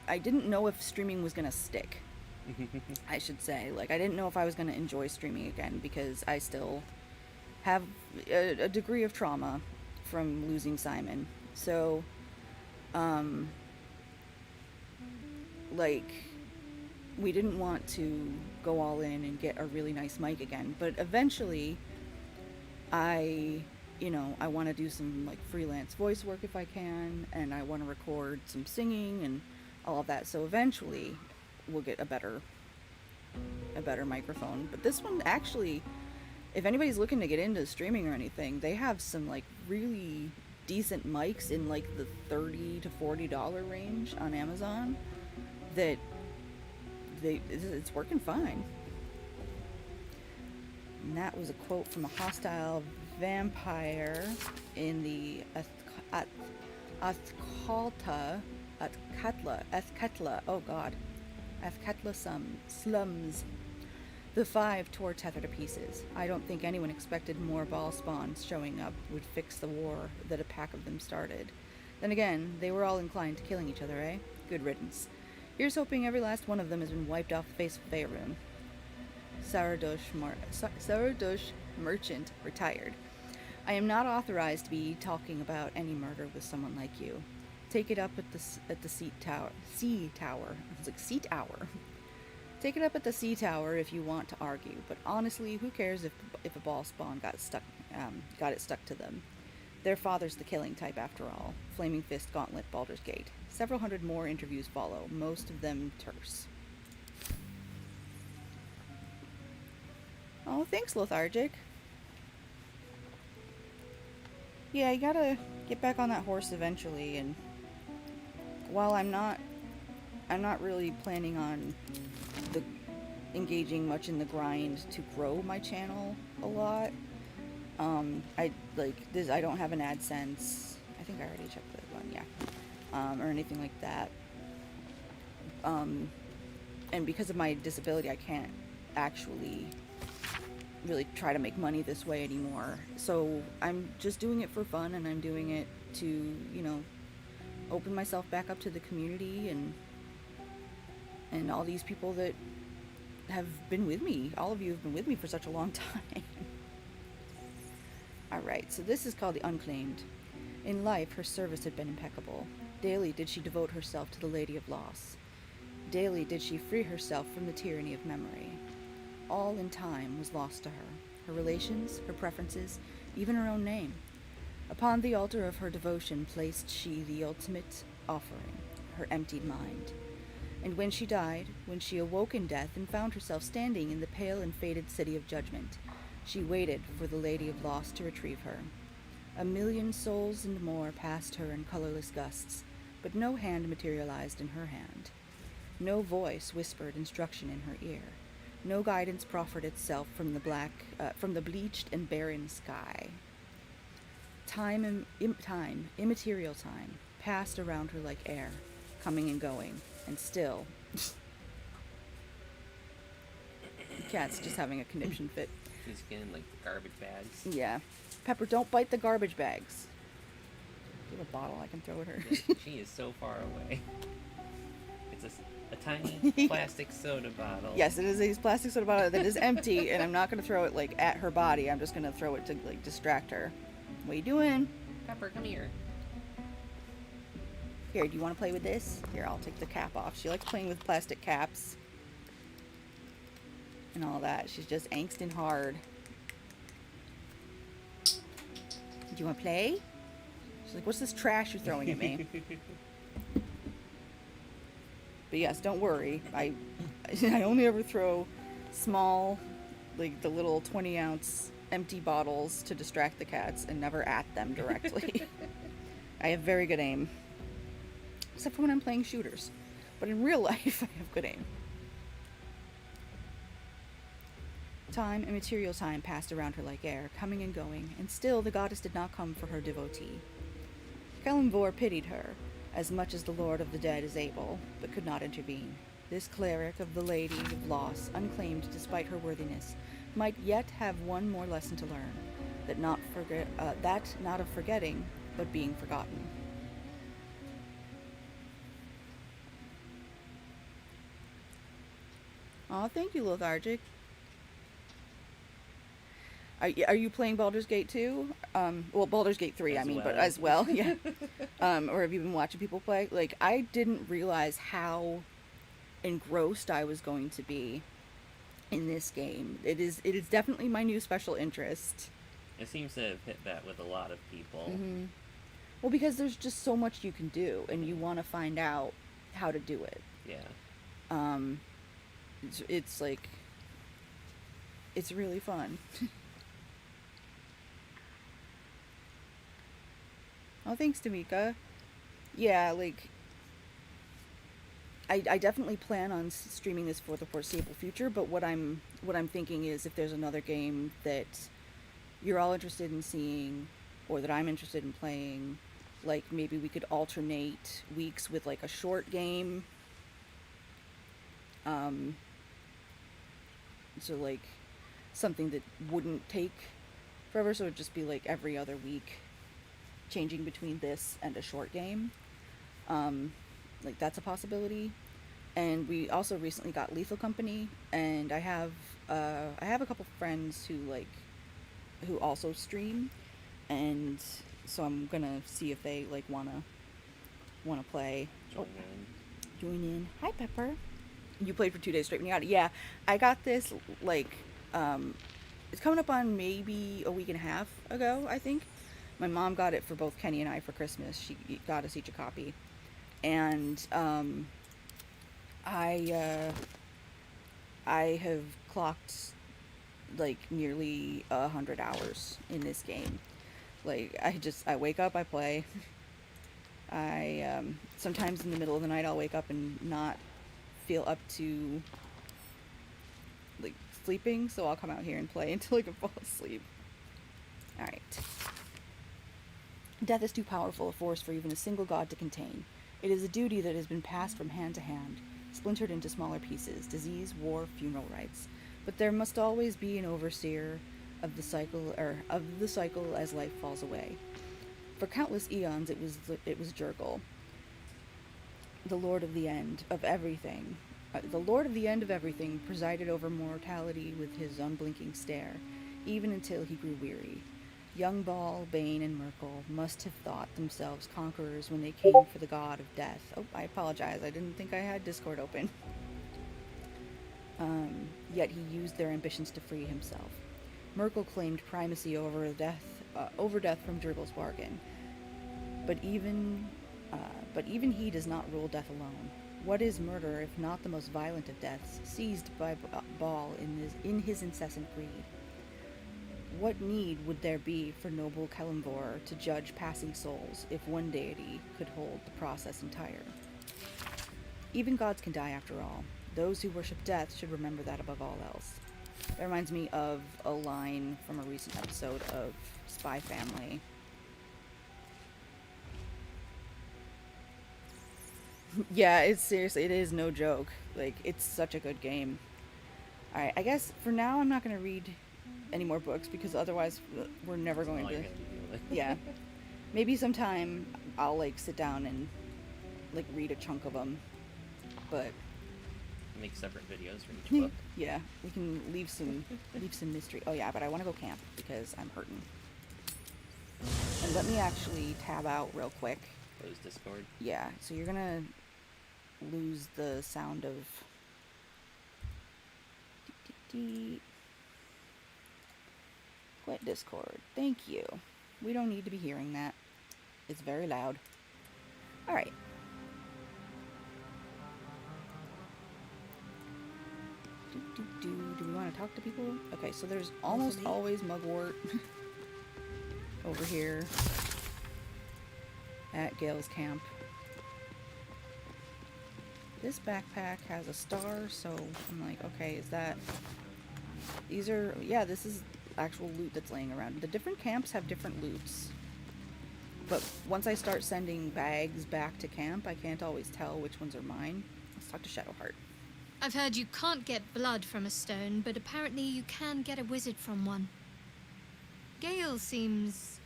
didn't know if streaming was gonna stick. I should say. Like, I didn't know if I was gonna enjoy streaming again, because I still have a degree of trauma from losing Simon. So, like, we didn't want to go all in and get a really nice mic again, but eventually I want to do some like freelance voice work if I can, and I want to record some singing and all of that, so eventually we'll get a better microphone. But this one, actually, if anybody's looking to get into streaming or anything, they have some like really decent mics in like the $30 to $40 range on Amazon that it's working fine. And that was a quote from a hostile vampire in the Athkatla, oh god, Athkatla slums. The 5 tore Tether to pieces. I don't think anyone expected more ball spawns showing up would fix the war that a pack of them started. Then again, they were all inclined to killing each other, eh? Good riddance. Here's hoping every last one of them has been wiped off the face of Faerun. Saradosh Merchant, retired. I am not authorized to be talking about any murder with someone like you. take it up at the sea tower. It's like sea tower. Take it up at the sea tower if you want to argue, but honestly, who cares if a ball spawn got it stuck to them? Their father's the killing type after all. Flaming Fist, Gauntlet, Baldur's Gate. Several hundred more interviews follow, most of them terse. Oh, thanks, Lethargic. Yeah, you gotta get back on that horse eventually, and while I'm not really planning on engaging much in the grind to grow my channel a lot. I don't have an AdSense. I think I already checked that one, yeah. Or anything like that. And because of my disability, I can't actually really try to make money this way anymore. So I'm just doing it for fun, and I'm doing it to, you know, open myself back up to the community and all these people that have been with me. All of you have been with me for such a long time. Alright, so this is called the Unclaimed. In life, her service had been impeccable. Daily did she devote herself to the Lady of Loss. Daily did she free herself from the tyranny of memory. All in time was lost to her. Her relations, her preferences, even her own name. Upon the altar of her devotion placed she the ultimate offering, her emptied mind. And when she died, when she awoke in death and found herself standing in the pale and faded city of judgment, she waited for the Lady of Loss to retrieve her. 1,000,000 souls and more passed her in colorless gusts, but no hand materialized in her hand. No voice whispered instruction in her ear. No guidance proffered itself from the bleached and barren sky. Time, immaterial time, passed around her like air, coming and going, and still. The cat's just having a conniption fit. He's getting like the garbage bags. Yeah. Pepper, don't bite the garbage bags. Do you have a bottle I can throw at her? She is so far away. It's a tiny plastic soda bottle. Yes, it is a plastic soda bottle that is empty, and I'm not going to throw it like at her body. I'm just going to throw it to like distract her. What are you doing? Pepper, come here. Here, do you want to play with this? Here, I'll take the cap off. She likes playing with plastic caps and all that. She's just angsting hard. Do you want to play? She's like, what's this trash you're throwing at me? But yes, don't worry. I only ever throw small, like the little 20-ounce empty bottles to distract the cats, and never at them directly. I have very good aim. Except for when I'm playing shooters. But in real life, I have good aim. Time and material time passed around her like air, coming and going, and still the goddess did not come for her devotee. Kelimvor pitied her, as much as the Lord of the Dead is able, but could not intervene. This cleric of the Lady of Loss, unclaimed despite her worthiness, might yet have one more lesson to learn, that not of forgetting, but being forgotten. Aw, thank you, Lethargic. Are you playing Baldur's Gate 2? Well, Baldur's Gate 3, I mean, but as well, yeah. Or have you been watching people play? Like, I didn't realize how engrossed I was going to be in this game. It is definitely my new special interest. It seems to have hit that with a lot of people. Mm-hmm. Well, because there's just so much you can do, and you want to find out how to do it. Yeah. It's like, it's really fun. Oh, thanks, Tamika. Yeah, like, I definitely plan on streaming this for the foreseeable future, but what I'm thinking is if there's another game that you're all interested in seeing, or that I'm interested in playing, like, maybe we could alternate weeks with, like, a short game. So, like, something that wouldn't take forever, so it would just be, like, every other week, changing between this and a short game. Like, that's a possibility. And we also recently got Lethal Company, and I have a couple friends who also stream, and so I'm gonna see if they, like, wanna want to play. Join in. Join in. Hi, Pepper. You played for 2 days straight when you got it. Yeah, I got this, like, it's coming up on maybe a week and a half ago, I think. My mom got it for both Kenny and I for Christmas. She got us each a copy. And I have clocked, like, nearly 100 hours in this game. Like, I wake up, I play. Sometimes in the middle of the night I'll wake up and not feel up to, like, sleeping, so I'll come out here and play until I can fall asleep. Alright. Death is too powerful a force for even a single god to contain. It is a duty that has been passed from hand to hand, splintered into smaller pieces, disease, war, funeral rites. But there must always be an overseer of the cycle as life falls away. For countless eons it was Jurgle, the Lord of the End of Everything. The Lord of the End of Everything presided over mortality with his unblinking stare, even until he grew weary. Young Ball, Bane, and Merkel must have thought themselves conquerors when they came for the god of death. Oh, I apologize. I didn't think I had Discord open. Yet he used their ambitions to free himself. Merkel claimed primacy over death from Jurgle's bargain. But even he does not rule death alone. What is murder if not the most violent of deaths, seized by Ball in his incessant greed? What need would there be for noble Kelimvor to judge passing souls if one deity could hold the process entire? Even gods can die after all. Those who worship death should remember that above all else. That reminds me of a line from a recent episode of Spy Family. Yeah, it is no joke. Like, it's such a good game. Alright, I guess for now I'm not going to read any more books because otherwise we're never going to... Yeah. Maybe sometime I'll, like, sit down and, like, read a chunk of them. But... Make separate videos for each book. Yeah, we can leave some mystery. Oh yeah, but I want to go camp because I'm hurting. And let me actually tab out real quick. Close Discord. Yeah, so you're gonna lose the sound of quit Discord. Thank you. We don't need to be hearing that. It's very loud. Alright. Do we want to talk to people? Okay, so there's almost always mugwort over here at Gale's camp. This backpack has a star, so I'm like, okay, is that... These are... Yeah, this is actual loot that's laying around. The different camps have different loots. But once I start sending bags back to camp, I can't always tell which ones are mine. Let's talk to Shadowheart. I've heard you can't get blood from a stone, but apparently you can get a wizard from one. Gale seems...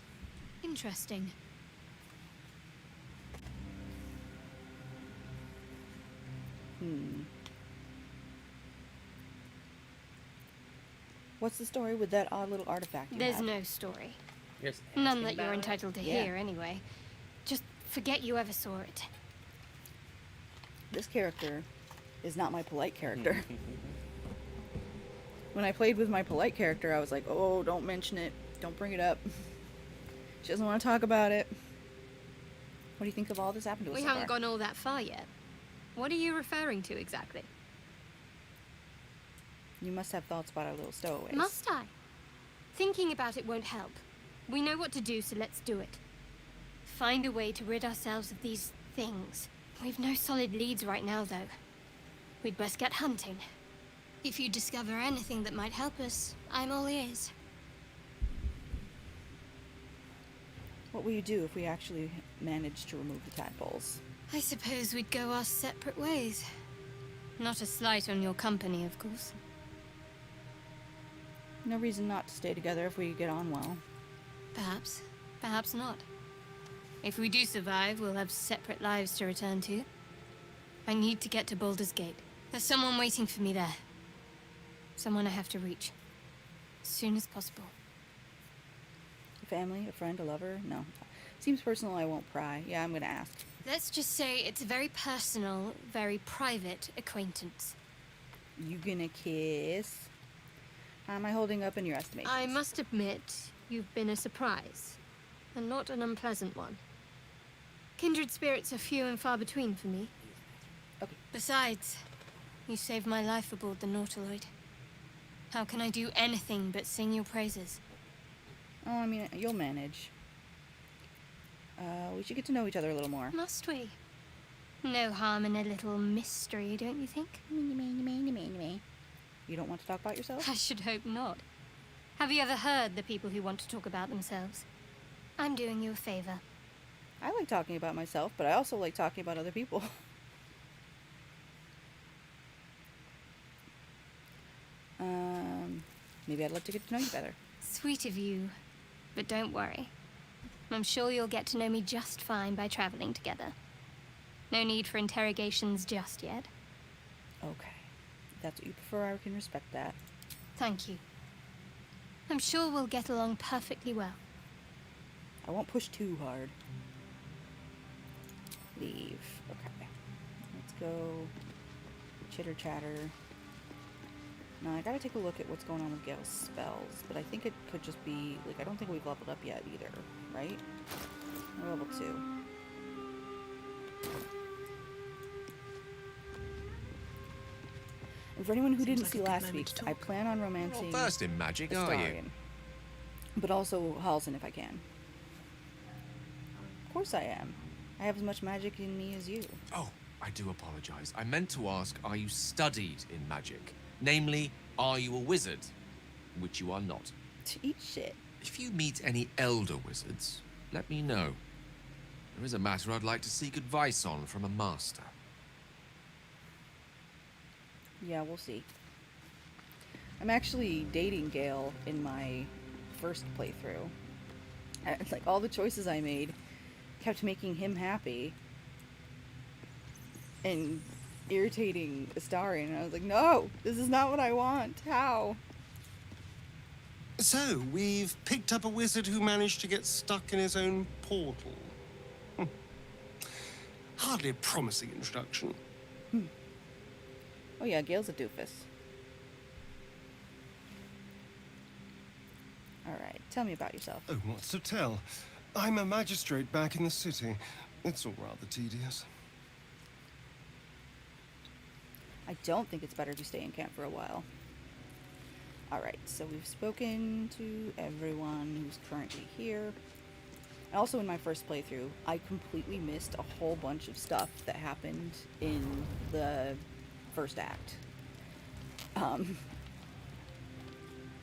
interesting. What's the story with that odd little artifact you There's have? no story. Just None asking that you're about it. entitled to Yeah. hear, anyway. Just forget you ever saw it. This character is not my polite character. When I played with my polite character, I was like, oh, don't mention it. Don't bring it up. She doesn't want to talk about it. What do you think of all this happened to us We so haven't far? gone all that far yet. What are you referring to exactly? You must have thoughts about our little stowaways. Must I? Thinking about it won't help. We know what to do, so let's do it. Find a way to rid ourselves of these things. We've no solid leads right now, though. We'd best get hunting. If you discover anything that might help us, I'm all ears. What will you do if we actually manage to remove the tadpoles? I suppose we'd go our separate ways. Not a slight on your company, of course. No reason not to stay together if we get on well. Perhaps. Perhaps not. If we do survive, we'll have separate lives to return to. I need to get to Baldur's Gate. There's someone waiting for me there. Someone I have to reach. As soon as possible. A family, a friend, a lover? No. Seems personal, I won't pry. Yeah, I'm gonna ask. Let's just say it's a very personal, very private acquaintance. You gonna kiss? How am I holding up in your estimation? I must admit, you've been a surprise, and not an unpleasant one. Kindred spirits are few and far between for me. Okay. Besides, you saved my life aboard the Nautiloid. How can I do anything but sing your praises? Oh, I mean, you'll manage. We should get to know each other a little more. Must we? No harm in a little mystery, don't you think? You don't want to talk about yourself? I should hope not. Have you ever heard the people who want to talk about themselves? I'm doing you a favor. I like talking about myself, but I also like talking about other people. Maybe I'd like to get to know you better. Sweet of you, but don't worry. I'm sure you'll get to know me just fine by traveling together. No need for interrogations just yet. Okay. If that's what you prefer, I can respect that. Thank you. I'm sure we'll get along perfectly well. I won't push too hard. Leave. Okay. Let's go. Chitter chatter. Now I gotta take a look at what's going on with Gale's spells, but I think it could just be, like, I don't think we've leveled up yet either, right? We're level 2. And for anyone who didn't see last week, I plan on romancing Not versed in magic, are you? Astarion, but also Halsin if I can. Of course I am. I have as much magic in me as you. Oh, I do apologize. I meant to ask, are you studied in magic? Namely, are you a wizard? Which you are not. To eat shit. If you meet any elder wizards, let me know. There is a matter I'd like to seek advice on from a master. Yeah, we'll see. I'm actually dating Gale in my first playthrough. Like, all the choices I made kept making him happy and irritating Astarion, and I was like, no, this is not what I want. How? So, we've picked up a wizard who managed to get stuck in his own portal. Hardly a promising introduction. Oh yeah, Gale's a doofus. Alright, tell me about yourself. Oh, what's to tell? I'm a magistrate back in the city. It's all rather tedious. I don't think it's better to stay in camp for a while. Alright, so we've spoken to everyone who's currently here. Also, in my first playthrough, I completely missed a whole bunch of stuff that happened in the first act.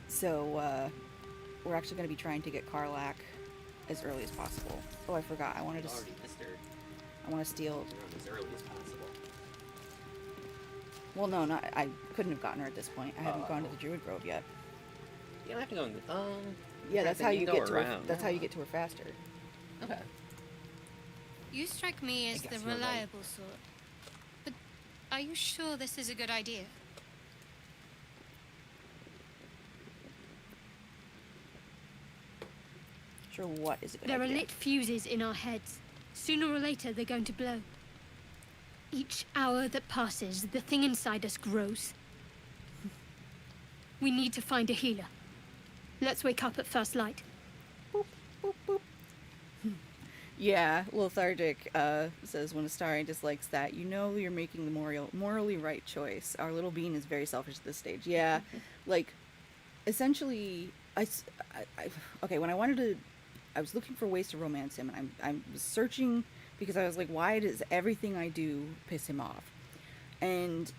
So, we're actually going to be trying to get Karlach as early as possible. Oh, I forgot. I wanted to... Already missed her I want to steal... as early as possible. Well, no, not... I couldn't have gotten her at this point. I haven't gone to the Druid Grove yet. You don't have to go in the... Yeah, that's how you go get to her. around. That's how you get to her faster. Okay. You strike me as guess the you're right. reliable sort. But are you sure this is a good idea? Sure, what is a good There are idea? lit fuses in our heads. Sooner or later, they're going to blow. Each hour that passes, the thing inside us grows. We need to find a healer. Let's wake up at first light. Boop, boop, boop. Yeah, Lethargic says when Astarion dislikes that, you know you're making the morally right choice. Our little bean is very selfish at this stage. Yeah, like, essentially, okay, when I was looking for ways to romance him, and I was searching because I was like, why does everything I do piss him off? And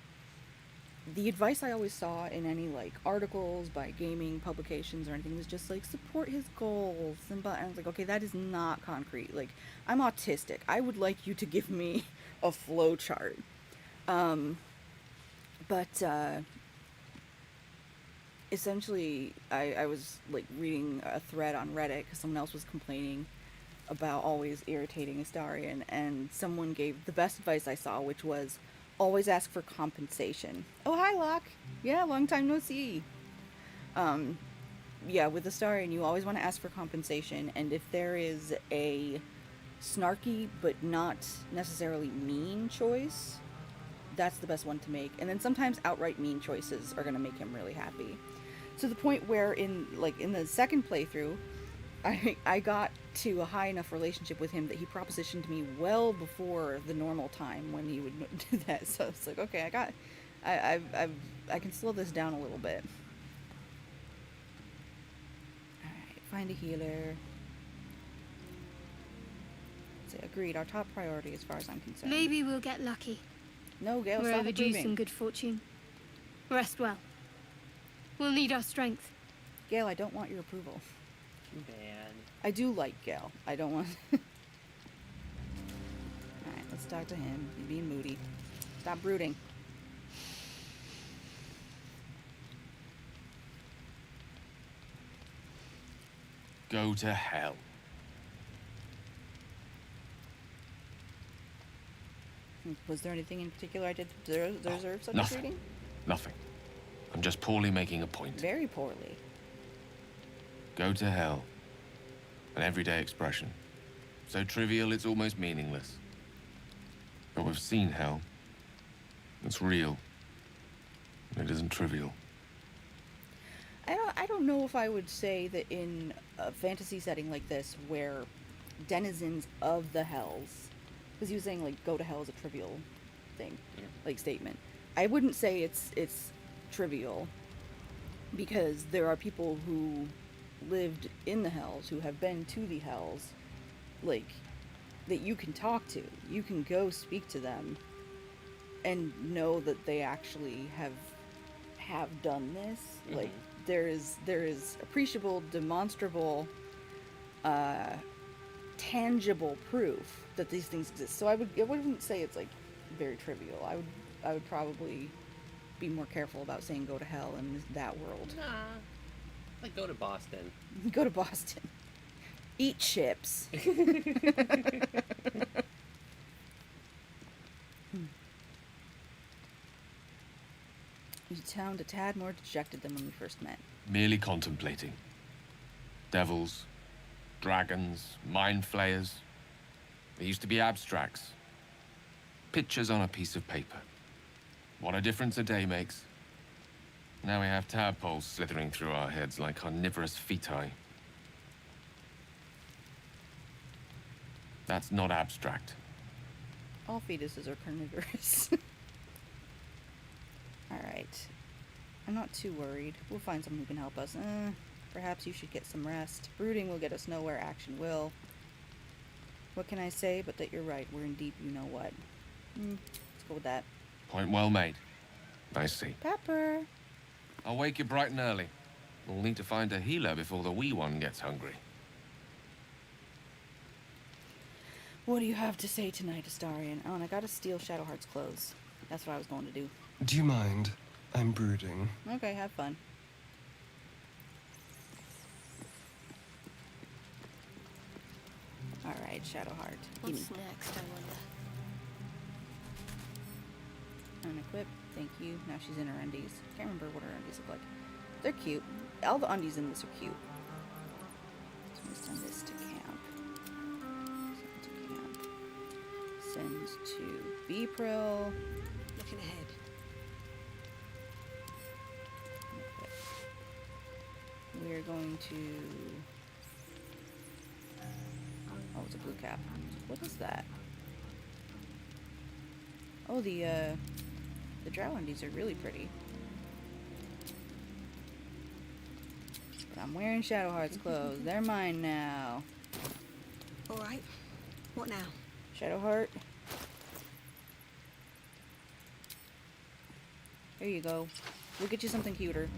the advice I always saw in any, like, articles by gaming publications or anything was just, like, support his goals. And I was like, okay, that is not concrete. Like, I'm autistic. I would like you to give me a flow chart. Essentially, I was, like, reading a thread on Reddit because someone else was complaining about always irritating Astarion, and someone gave the best advice I saw, which was, always ask for compensation. Oh, hi, Locke. Yeah, long time no see. Yeah, with Astarion, you always want to ask for compensation, and if there is a snarky but not necessarily mean choice, that's the best one to make. And then sometimes outright mean choices are going to make him really happy. To the point where in the second playthrough, I got to a high enough relationship with him that he propositioned me well before the normal time when he would do that. So it's like, okay, I can slow this down a little bit. Alright, find a healer. So, agreed, our top priority as far as I'm concerned. Maybe we'll get lucky. No, Gale, We're stop overdue approving. some good fortune. Rest well. We'll need our strength. Gale, I don't want your approval. Too bad. I do like Gale. I don't want... Alright, let's talk to him. He's being moody. Stop brooding. Go to hell. Was there anything in particular I did to deserve such a Nothing. treating? Nothing. I'm just poorly making a point. Very poorly. Go to hell. An everyday expression. So trivial it's almost meaningless. But we've seen hell. It's real. It isn't trivial. I don't know if I would say that in a fantasy setting like this, where denizens of the hells, because you were saying like go to hell is a trivial thing, like statement. I wouldn't say it's trivial, because there are people who lived in the hells, who have been to the hells, like, that you can talk to. You can go speak to them and know that they actually have done this. Mm-hmm. Like, there is appreciable, demonstrable, tangible proof that these things exist. So I wouldn't say it's like very trivial. I would probably be more careful about saying go to hell in that world. Nah. Like, go to Boston. Go to Boston. Eat chips. You sound a tad more dejected than when we first met. Merely contemplating. Devils, dragons, mind flayers. They used to be abstracts. Pictures on a piece of paper. What a difference a day makes. Now we have tadpoles slithering through our heads like carnivorous feti. That's not abstract. All fetuses are carnivorous. Alright. I'm not too worried. We'll find someone who can help us. Perhaps you should get some rest. Brooding will get us nowhere, action will. What can I say but that you're right, we're in deep you-know-what. Let's go with that. Point well made. I see. Pepper! I'll wake you bright and early. We'll need to find a healer before the wee one gets hungry. What do you have to say tonight, Astarion? Oh, and I gotta steal Shadowheart's clothes. That's what I was going to do. Do you mind? I'm brooding. Okay, have fun. Alright, Shadowheart. Gimme. What's next, I wonder? Unequip. Thank you. Now she's in her undies. Can't remember what her undies look like. They're cute. All the undies in this are cute. So I'm gonna send this to camp. Send to camp. Send to Bpril. Looking ahead. We're going to... Oh, it's a blue cap. What is that? Oh, the drow undies are really pretty. But I'm wearing Shadowheart's clothes. They're mine now. All right. What now? Shadowheart. Here you go. We'll get you something cuter.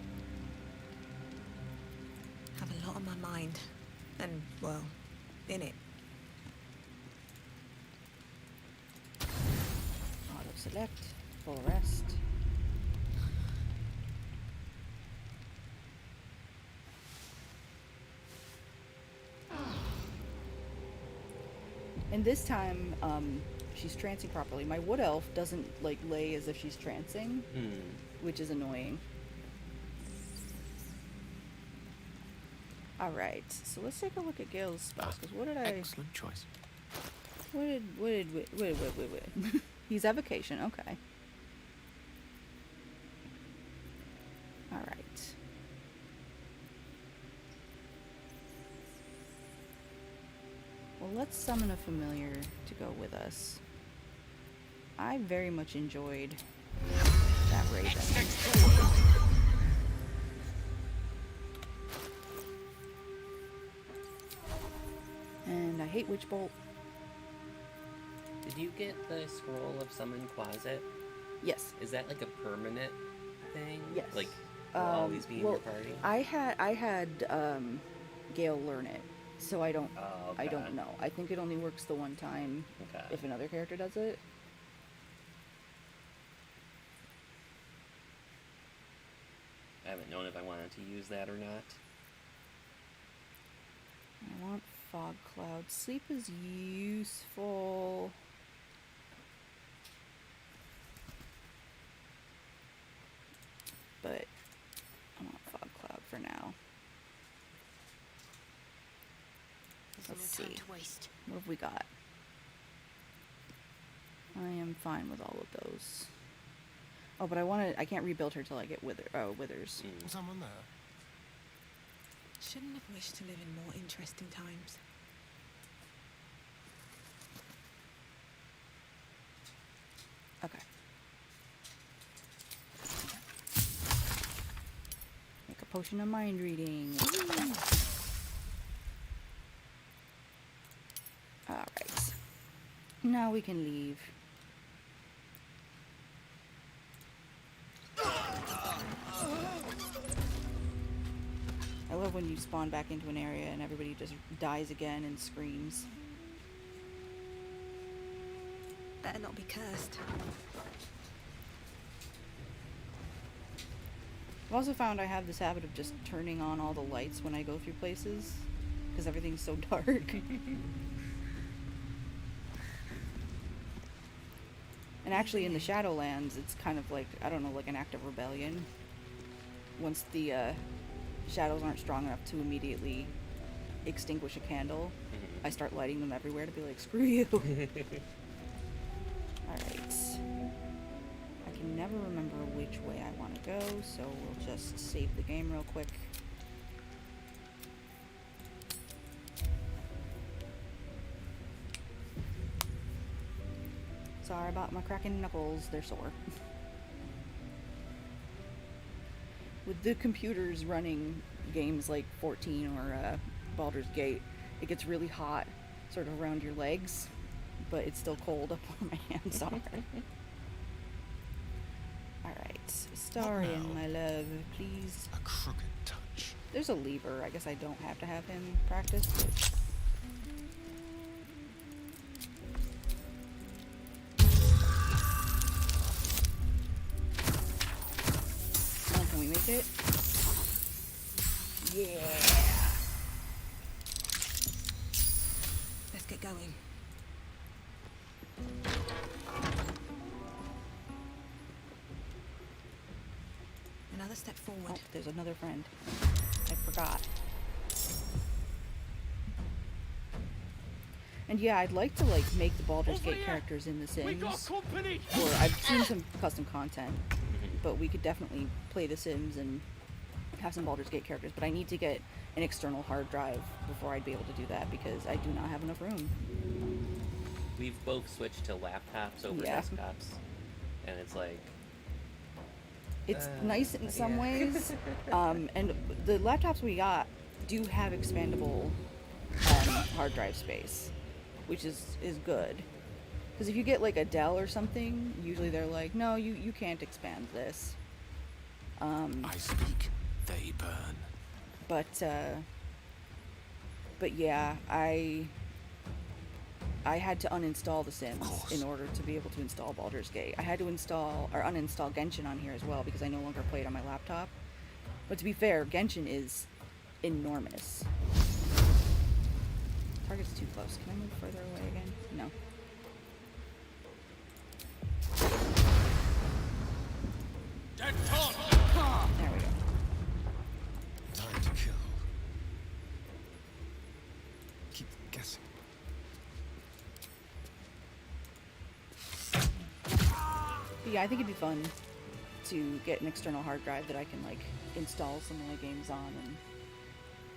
Have a lot on my mind. And, well, in it. Auto select. Full rest. And this time, she's trancing properly. My wood elf doesn't, like, lay as if she's trancing, which is annoying. Alright, so let's take a look at Gale's spells, because what did I... Excellent choice. Wait. He's at vacation, okay. Alright. Well, let's summon a familiar to go with us. I very much enjoyed that raven. And I hate Witch Bolt. Did you get the scroll of summon closet? Yes. Is that like a permanent thing? Yes. Like will always be in your party? I had Gale learn it, so I don't Oh, I okay. don't know. I think it only works the one time Okay. if another character does it. I haven't known if I wanted to use that or not. I want fog cloud. Sleep is useful. But I want fog cloud for now. There's Let's no time see. to waste. What have we got? I am fine with all of those. Oh, but I can't rebuild her till I get withers. Someone there? Shouldn't have wished to live in more interesting times. Okay. Make a potion of mind reading. Alright. Now we can leave. I love when you spawn back into an area and everybody just dies again and screams. Better not be cursed. I've also found I have this habit of just turning on all the lights when I go through places because everything's so dark. And actually in the Shadowlands, it's kind of like, I don't know, like an act of rebellion. Once the shadows aren't strong enough to immediately extinguish a candle, I start lighting them everywhere to be like, screw you. Alright. I can never remember which way I want to go, so we'll just save the game real quick. Sorry about my cracking knuckles, they're sore. With the computers running games like 14 or Baldur's Gate, it gets really hot sort of around your legs, but it's still cold up where my hands are. Alright, Starion, my love, please. A crooked touch. There's a lever. I guess I don't have to have him practice, but... Can we make it? Yeah! Let's get going. Another step forward. Oh, there's another friend. I forgot. And yeah, I'd like to like make the Baldur's Gate characters in The Sims. Or I've seen some custom content, but we could definitely play The Sims and have some Baldur's Gate characters. But I need to get an external hard drive before I'd be able to do that because I do not have enough room. We've both switched to laptops over Yeah. desktops, and it's like It's nice in some yeah. ways, and the laptops we got do have expandable hard drive space, which is good. Because if you get like a Dell or something, usually they're like, no, you can't expand this. I speak, they burn. But yeah, I had to uninstall The Sims in order to be able to install Baldur's Gate. I had to install or uninstall Genshin on here as well because I no longer play it on my laptop. But to be fair, Genshin is enormous. Target's too close. Can I move further away again? No. There we go. Time to kill. Keep them guessing. But yeah, I think it'd be fun to get an external hard drive that I can like install some of my games on, and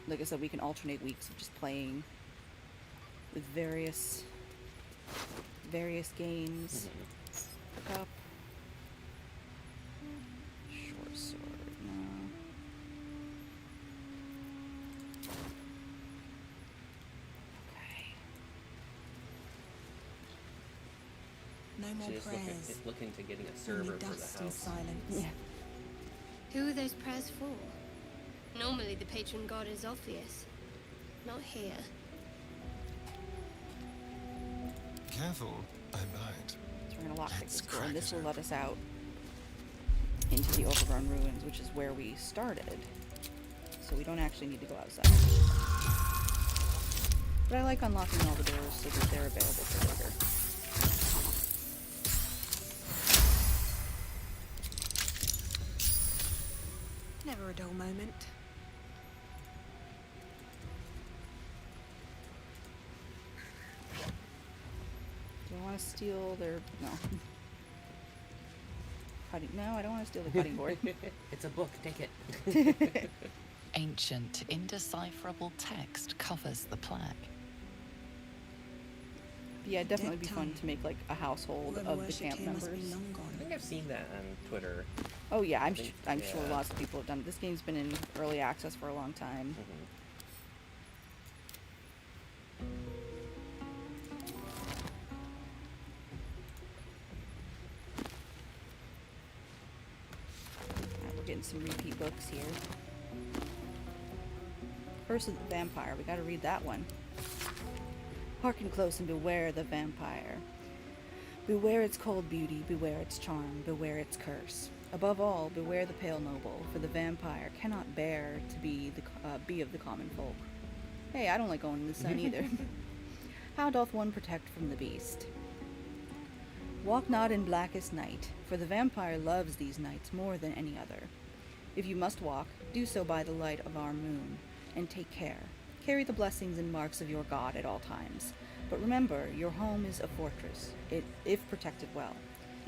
like I said, we can alternate weeks of just playing with various games. Pick up. Short sword, no. Okay. No more She's prayers. looking to getting a server Only for the dust and house. silence. Yeah. Who are those prayers for? Normally the patron god is obvious. Not here. Careful, I might. So we're gonna lockpick Let's this door, and crack this it will let open. us out into the overgrown ruins, which is where we started. So we don't actually need to go outside. But I like unlocking all the doors so that they're available for later. Never a dull moment. Do I want to steal their... no. Cutting... no, I don't want to steal the cutting board. It's a book, take it. Ancient, indecipherable text covers the plaque. Yeah, it'd definitely be Dead fun tongue. to make like a household Whoever of the worshipped camp here must be members. long I gone. think I've seen that on Twitter. Oh yeah, I'm think- sure yeah. lots of people have done it. This game's been in early access for a long time. Alright, we're getting some repeat books here. Curse of the Vampire. We gotta read that one. Hearken close and beware the vampire. Beware its cold beauty, beware its charm, beware its curse. Above all, beware the pale noble, for the vampire cannot bear to be of the common folk. Hey, I don't like going in the sun either. How doth one protect from the beast? Walk not in blackest night, for the vampire loves these nights more than any other. If you must walk, do so by the light of our moon, and take care. Carry the blessings and marks of your God at all times. But remember, your home is a fortress, if protected well.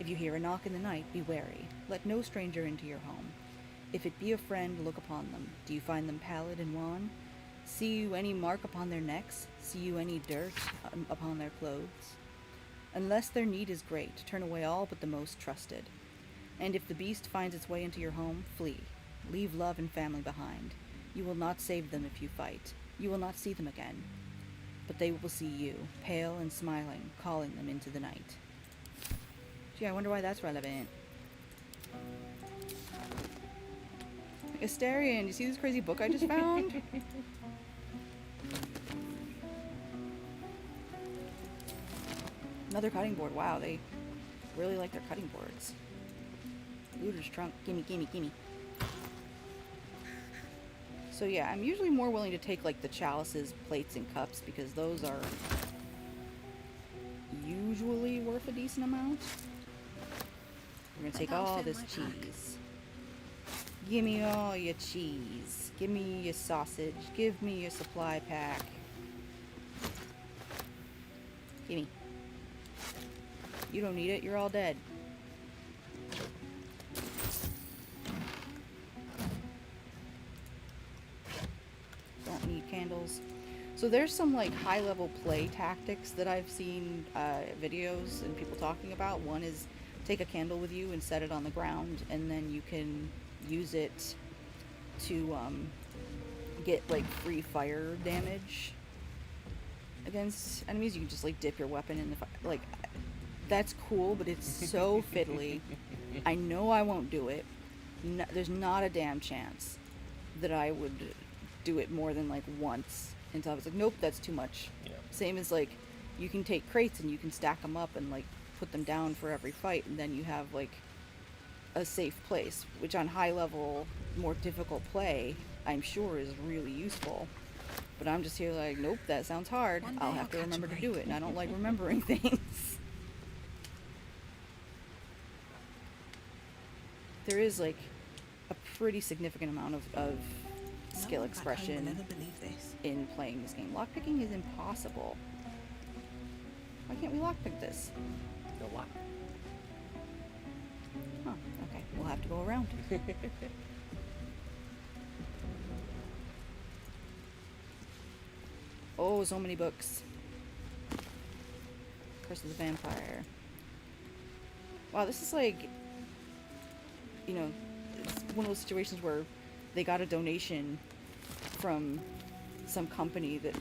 If you hear a knock in the night, be wary. Let no stranger into your home. If it be a friend, look upon them. Do you find them pallid and wan? See you any mark upon their necks? See you any dirt upon their clothes? Unless their need is great, turn away all but the most trusted. And if the beast finds its way into your home, flee. Leave love and family behind. You will not save them if you fight. You will not see them again. But they will see you, pale and smiling, calling them into the night. Gee, I wonder why that's relevant. Asterion, you see this crazy book I just found? Another cutting board. Wow, they really like their cutting boards. Looter's trunk. Gimme, gimme, gimme. So yeah, I'm usually more willing to take like the chalices, plates, and cups because those are usually worth a decent amount. We're gonna take That'll all fit this my pack. cheese. Give me all your cheese. Give me your sausage. Give me your supply pack. Gimme. You don't need it, you're all dead. Don't need candles. So there's some like high level play tactics that I've seen videos and people talking about. One is take a candle with you and set it on the ground, and then you can use it to get like free fire damage against enemies. You can just like dip your weapon in the fire. Like, that's cool, but it's so fiddly. I know I won't do it. No, there's not a damn chance that I would do it more than like once until I was like, nope, that's too much. Yeah. Same as like, you can take crates and you can stack them up and like put them down for every fight, and then you have like a safe place, which on high level, more difficult play, I'm sure is really useful. But I'm just here like, nope, that sounds hard. One day I'll I'll have to catch a remember to break. do it, and I don't like remembering things. There is like a pretty significant amount of skill No one back home will expression ever believe this. in playing this game. Lockpicking is impossible. Why can't we lockpick this? The lock. to go around. Oh, so many books. Curse of the Vampire. Wow, this is like, you know, it's one of those situations where they got a donation from some company that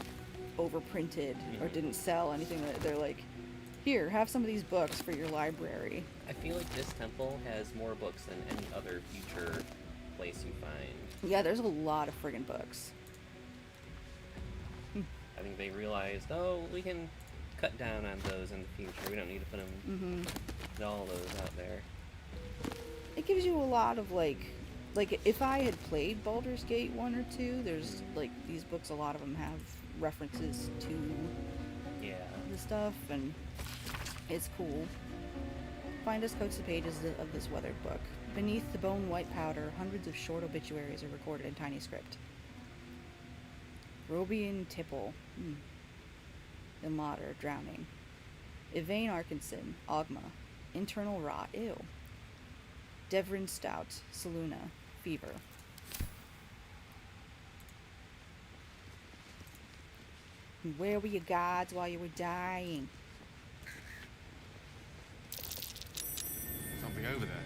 overprinted or didn't sell anything. That they're like, here, have some of these books for your library. I feel like this temple has more books than any other future place you find. Yeah, there's a lot of friggin' books. I think they realized, oh, we can cut down on those in the future. We don't need to put them, put all those out there. It gives you a lot of like if I had played Baldur's Gate 1 or 2, there's like these books, a lot of them have references to the stuff, and it's cool. Find us coats the pages of this weathered book. Beneath the bone white powder, hundreds of short obituaries are recorded in tiny script. Robian Tipple, Ilmater, drowning. Yvain Arkinson, Ogma, internal rot, ew. Devrin Stout, Saluna, fever. Where were your gods while you were dying? Something over there.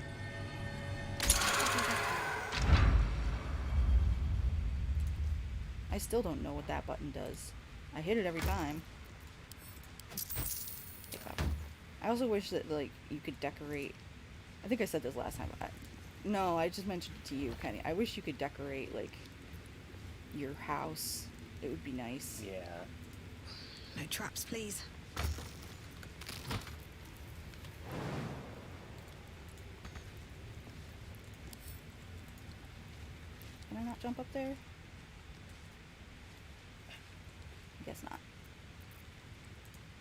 I still don't know what that button does. I hit it every time. I also wish that, like, you could decorate... I think I said this last time. No, I just mentioned it to you, Kenny. I wish you could decorate, like, your house. It would be nice. Yeah. No traps, please. Can I not jump up there? I guess not.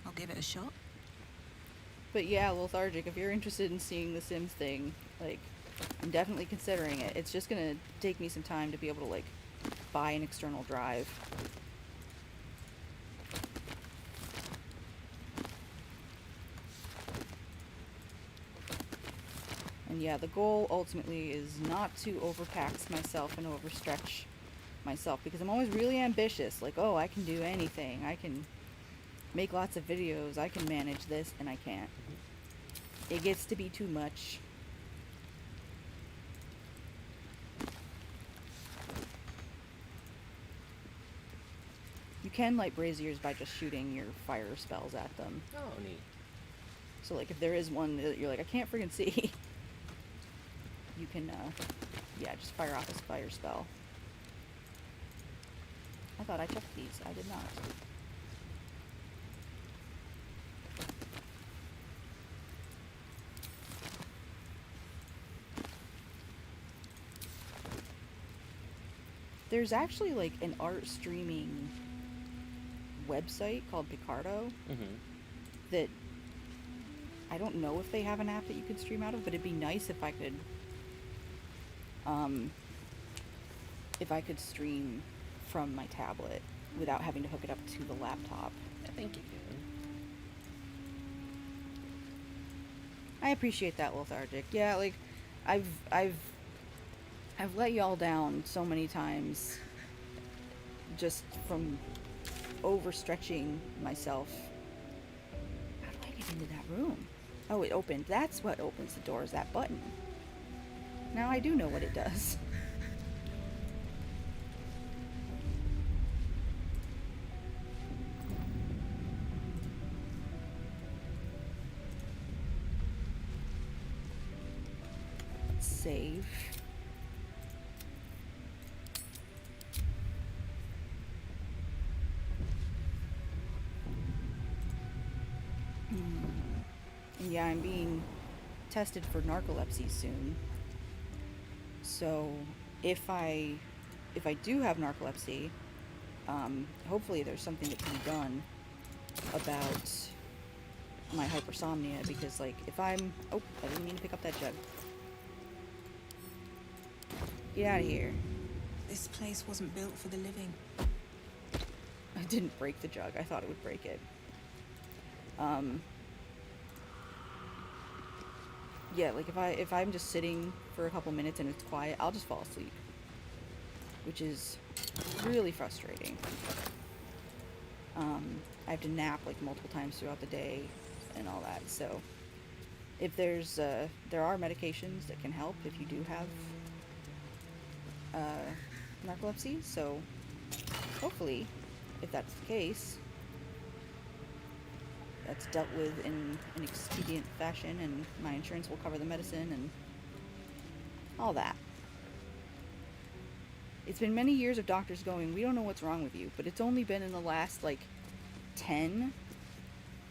I'll give it a shot. But yeah, Lethargic, if you're interested in seeing the Sims thing, like, I'm definitely considering it. It's just gonna take me some time to be able to, like, buy an external drive. And yeah, the goal ultimately is not to overtax myself and overstretch myself, because I'm always really ambitious. Like, oh, I can do anything. I can make lots of videos. I can manage this, and I can't. It gets to be too much. You can light braziers by just shooting your fire spells at them. Oh, neat. So, like, if there is one that you're like, I can't friggin' see, you can, yeah, just fire off this fire spell. I thought I checked these. I did not. There's actually, like, an art streaming website called Picardo that I don't know if they have an app that you could stream out of, but it'd be nice if I could stream from my tablet without having to hook it up to the laptop. I think you can. I appreciate that, Lethargic. Yeah, like, I've let y'all down so many times just from overstretching myself. How do I get into that room? Oh, it opened. That's what opens the door, is that button. Now I do know what it does. Let's save. Yeah, I'm being tested for narcolepsy soon. So if I do have narcolepsy, hopefully there's something that can be done about my hypersomnia, because, like, if I'm... Oh, I didn't mean to pick up that jug. Get out of here. This place wasn't built for the living. I didn't break the jug. I thought it would break it. yeah, like if I'm just sitting for a couple minutes and it's quiet, I'll just fall asleep, which is really frustrating. I have to nap like multiple times throughout the day and all that. So if there are medications that can help if you do have narcolepsy. So hopefully, if that's the case, that's dealt with in an expedient fashion, and my insurance will cover the medicine and all that. It's been many years of doctors going, we don't know what's wrong with you, but it's only been in the last, like, 10,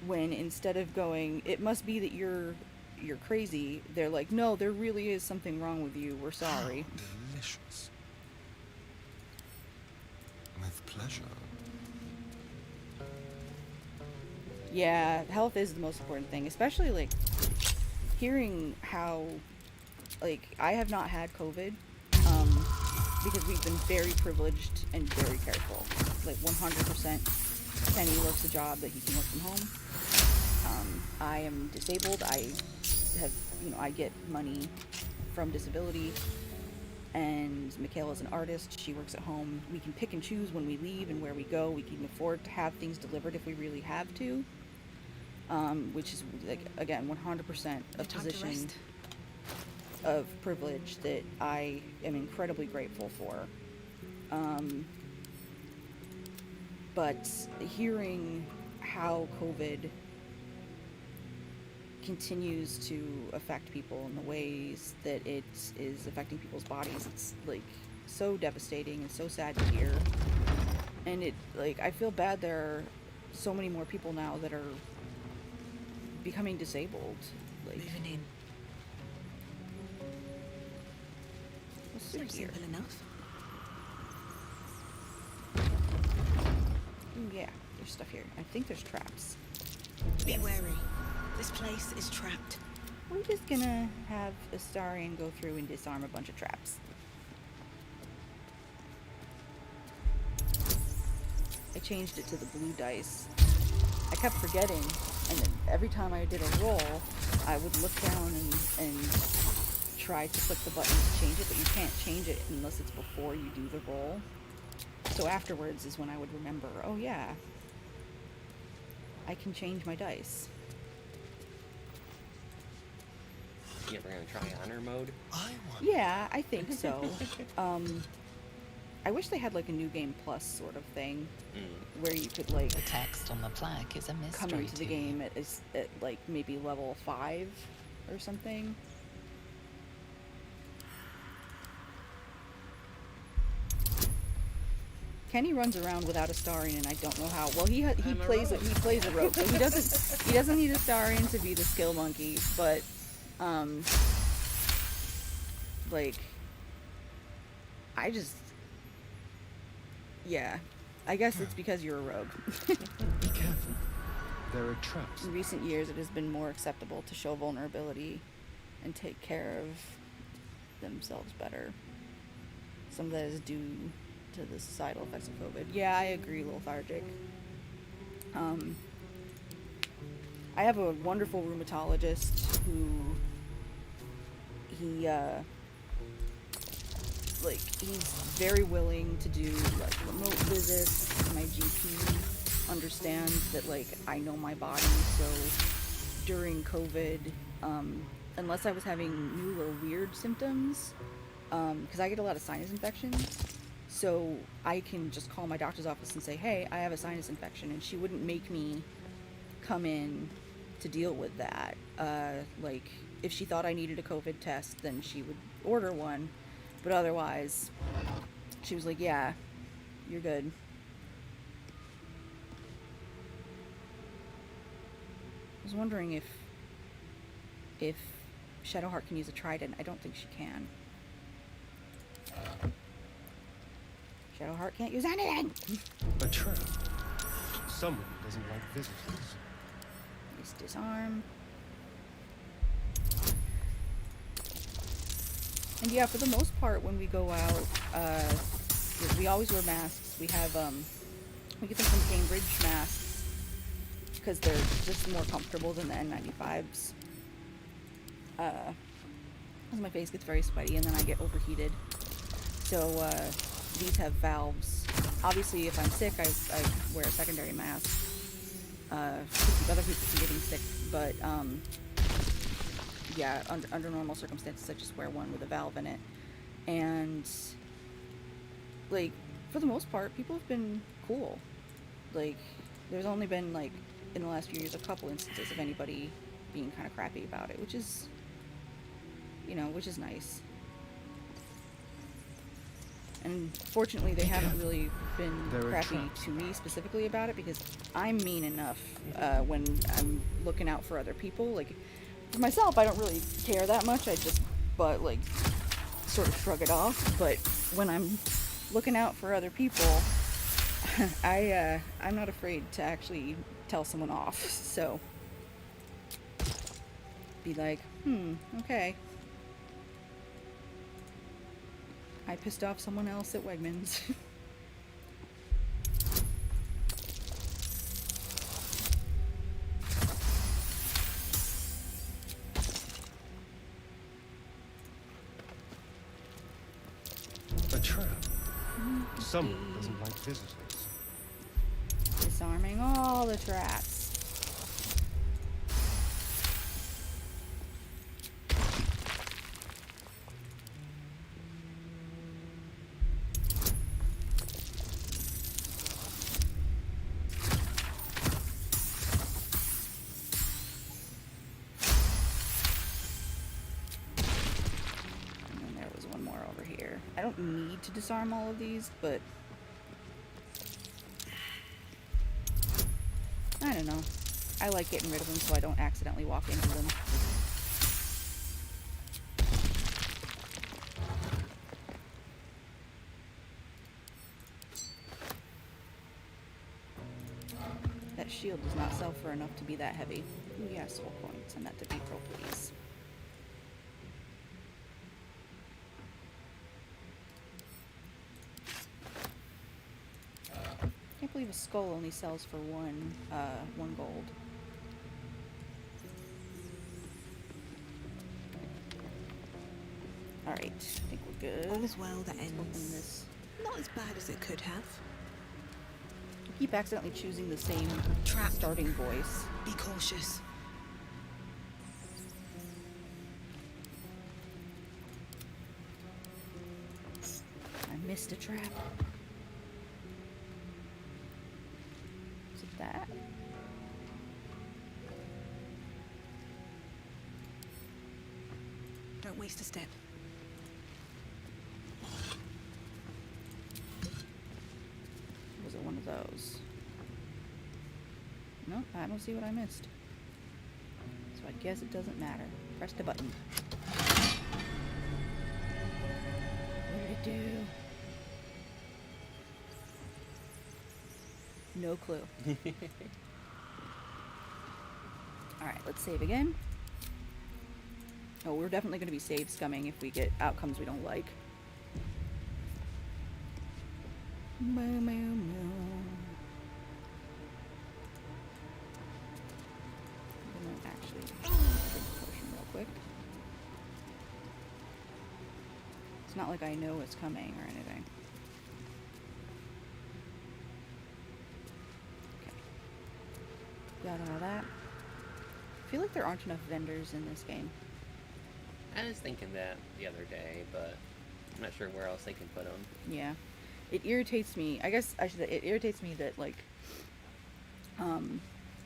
when instead of going, it must be that you're crazy, they're like, no, there really is something wrong with you, we're sorry. How delicious. With pleasure. Yeah, health is the most important thing, especially, like, hearing how, like, I have not had COVID, because we've been very privileged and very careful. Like 100%, Kenny works a job that he can work from home. I am disabled. I have, I get money from disability. And Michaela's an artist. She works at home. We can pick and choose when we leave and where we go. We can afford to have things delivered if we really have to. Which is, like, again, 100% a position of privilege that I am incredibly grateful for. But hearing how COVID continues to affect people in the ways that it is affecting people's bodies, it's, like, so devastating and so sad to hear. And it, like, I feel bad there are so many more people now that are becoming disabled. Like, Moving in. what's So through here? simple enough. Ooh, yeah, there's stuff here. I think there's traps. Be wary. This place is trapped. We're just gonna have Astarion go through and disarm a bunch of traps. I changed it to the blue dice. I kept forgetting, and then every time I did a roll, I would look down and try to click the button to change it, but you can't change it unless it's before you do the roll. So afterwards is when I would remember, oh yeah, I can change my dice. You ever gonna try honor mode? I wonder. Yeah, I think so. I wish they had like a new game plus sort of thing where you could like The text on the plaque is a mystery come into the to game you. at like maybe level 5 or something. Kenny runs around without a Starion, and I don't know how. Well, he plays a rogue, so he doesn't need a Starion to be the skill monkey, but like I just I guess it's because you're a rogue. Be careful. There are traps. In recent years, it has been more acceptable to show vulnerability and take care of themselves better. Some of that is due to the societal effects of COVID. Yeah, I agree, lethargic. I have a wonderful rheumatologist who he's very willing to do like remote visits. My GP understands that like I know my body, so during COVID, unless I was having new or weird symptoms, because I get a lot of sinus infections, so I can just call my doctor's office and say, hey, I have a sinus infection, and she wouldn't make me come in to deal with that. Like if she thought I needed a COVID test, then she would order one. But otherwise, she was like, yeah, you're good. I was wondering if Shadowheart can use a trident. I don't think she can. Shadowheart can't use anything! A trap. Someone doesn't like visitors. Just disarm. And yeah, for the most part, when we go out, we always wear masks. We have, we get them from Cambridge masks, because they're just more comfortable than the N95s. because my face gets very sweaty and then I get overheated. So these have valves. Obviously, if I'm sick, I wear a secondary mask to keep other people from getting sick. But yeah, under normal circumstances, I just wear one with a valve in it. And like, for the most part, people have been cool. Like, there's only been, like, in the last few years, a couple instances of anybody being kind of crappy about it, which is, you know, which is nice. And fortunately, they haven't really been crappy to me specifically about it, because I'm mean enough when I'm looking out for other people. Like, for myself, I don't really care that much. I just, like, sort of shrug it off. But when I'm looking out for other people, I'm not afraid to actually tell someone off. So, be like, okay. I pissed off someone else at Wegmans. A trap. Someone doesn't like visitors. Disarming all the traps. I don't need to disarm all of these, but I don't know. I like getting rid of them so I don't accidentally walk into them. That shield does not sell for enough to be that heavy. Ooh, yeah, soul coin. Send that to Bpril, please. I believe a skull only sells for one gold. Alright, I think we're good. All's well that Let's open ends. this. Not as bad as it could have. I keep accidentally choosing the same Trap. starting voice. Be cautious. I missed a trap. Is it that? Don't waste a step. Was it one of those? Nope, I don't see what I missed. So I guess it doesn't matter. Press the button. What did it do? No clue. Alright, let's save again. Oh, we're definitely going to be save scumming if we get outcomes we don't like. Moo, moo, moo. I'm going to actually drink a potion real quick. It's not like I know it's coming or anything. Got all that. I feel like there aren't enough vendors in this game. I was thinking that the other day, but I'm not sure where else they can put them. Yeah. It irritates me. I guess I should say it irritates me that, like,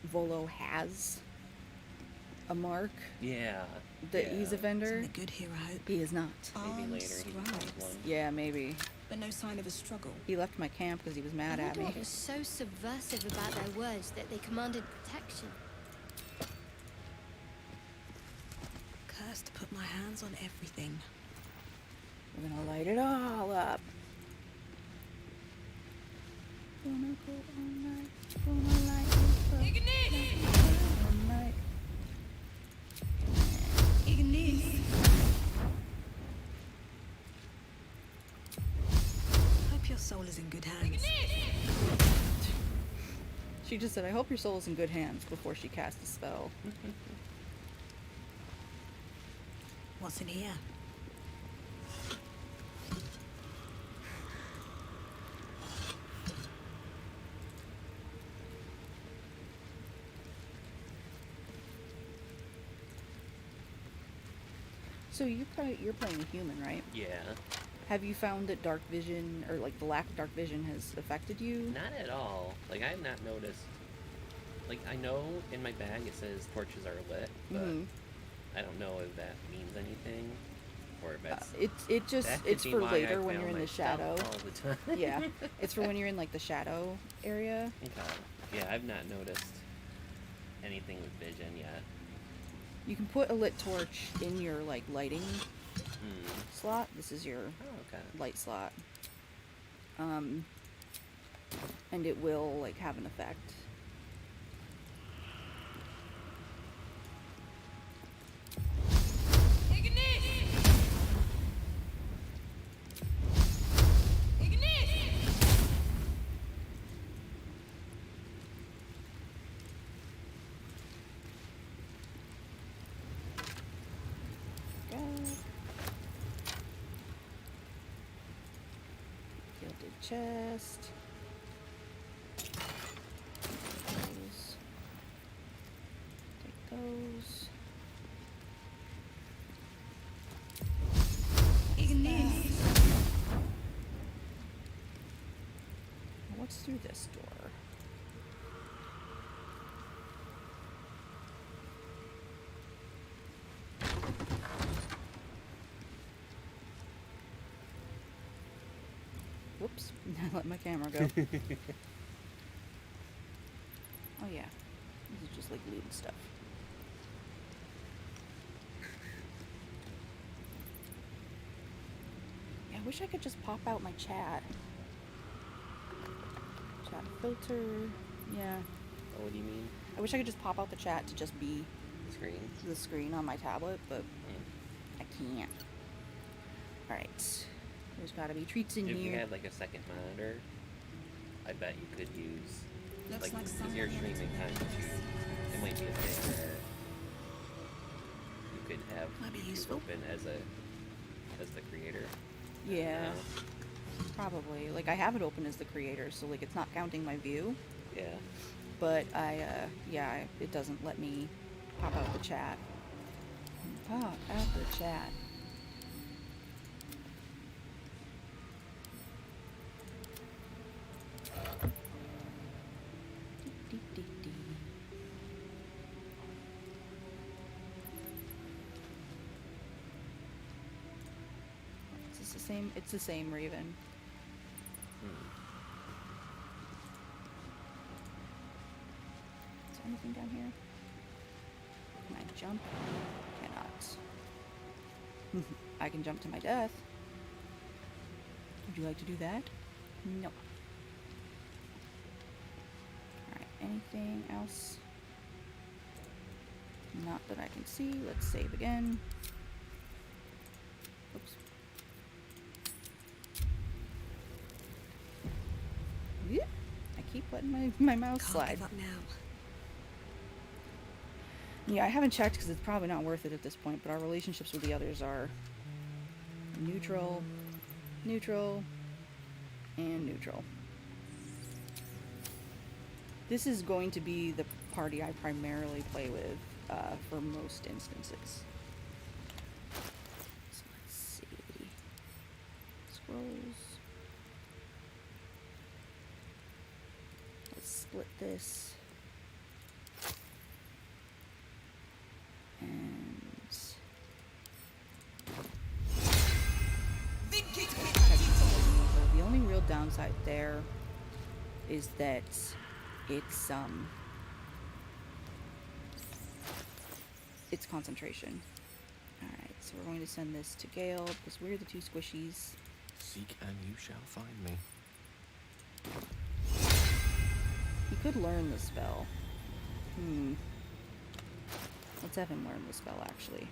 Volo has a mark Yeah. that yeah. he's a vendor. Something good here, I hope. He is not. Maybe later he can Right. find one. Yeah, maybe. But no sign of a struggle. He left my camp because he was mad I at wonder me. what was so subversive about their words that they commanded protection. Cursed to put my hands on everything. We're gonna light it all up. Gonna go all night. Gonna light it up. All night. Hope your soul is in good hands. She just said, I hope your soul is in good hands before she cast a spell. What's in here? So you're playing a human, right? Yeah. Have you found that dark vision, or like the lack of dark vision, has affected you? Not at all. Like, I have not noticed. Like, I know in my bag it says torches are lit, but I don't know if that means anything, or if that's... It's for later when you're in the shadow. All the time. Yeah, it's for when you're in like the shadow area. Okay. Yeah, I've not noticed anything with vision yet. You can put a lit torch in your like lighting slot. This is your light slot. And it will like have an effect. Gilded chest. Those. Take those. What's through this door? Whoops, I let my camera go. Oh yeah, this is just like loot and stuff. Yeah, I wish I could just pop out my chat. Chat filter, yeah. Oh, what do you mean? I wish I could just pop out the chat to just be Screen? the screen on my tablet, but I can't. Alright. There's gotta be treats in If here. you had like a second monitor, I bet you could use Looks like because someone you're streaming content too. It might be a thing where you could have Might be YouTube useful. open as the creator. Yeah, probably. Like, I have it open as the creator, so, like, it's not counting my view. Yeah. But it doesn't let me pop out the chat. Pop out the chat. It's the same Raven. Is there anything down here? Can I jump? Cannot. I can jump to my death. Would you like to do that? No. Alright, anything else? Not that I can see. Let's save again. Oops. Yeah. I keep letting my mouse Can't slide. give up now. Yeah, I haven't checked because it's probably not worth it at this point, but our relationships with the others are neutral, neutral, and neutral. This is going to be the party I primarily play with for most instances. So let's see. Scrolls. Let's split this. And the only real downside there is that it's concentration. Alright, so we're going to send this to Gale because we're the two squishies. Seek and you shall find me. He could learn the spell. Let's have him learn the spell, actually.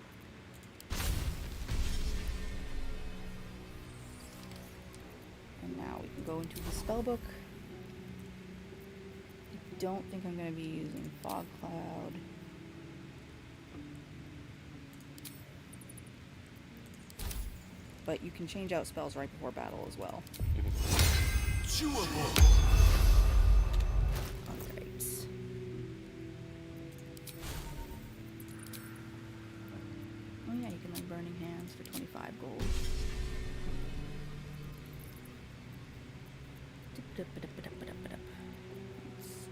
And now we can go into the spell book. I don't think I'm going to be using Fog Cloud. but you can change out spells right before battle as well. Chewable. Alright. Oh yeah, you can learn Burning Hands for 25 gold. Let's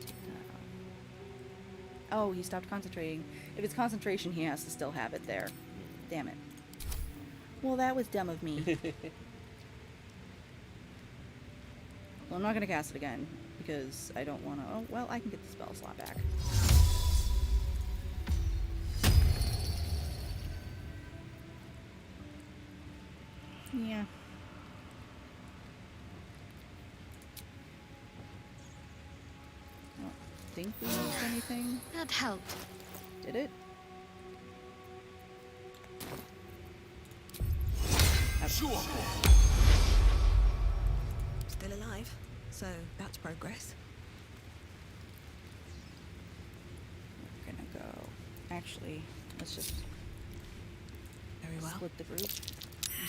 take that out. Oh, he stopped concentrating. If it's concentration, he has to still have it there. Damn it. Well, that was dumb of me. Well, I'm not going to cast it again, because I don't want to... Oh, well, I can get the spell slot back. Yeah. I don't think we missed anything. That helped. Did it? Chewable. Still alive, so that's progress. We're gonna go... Actually, let's just Very well. split the group.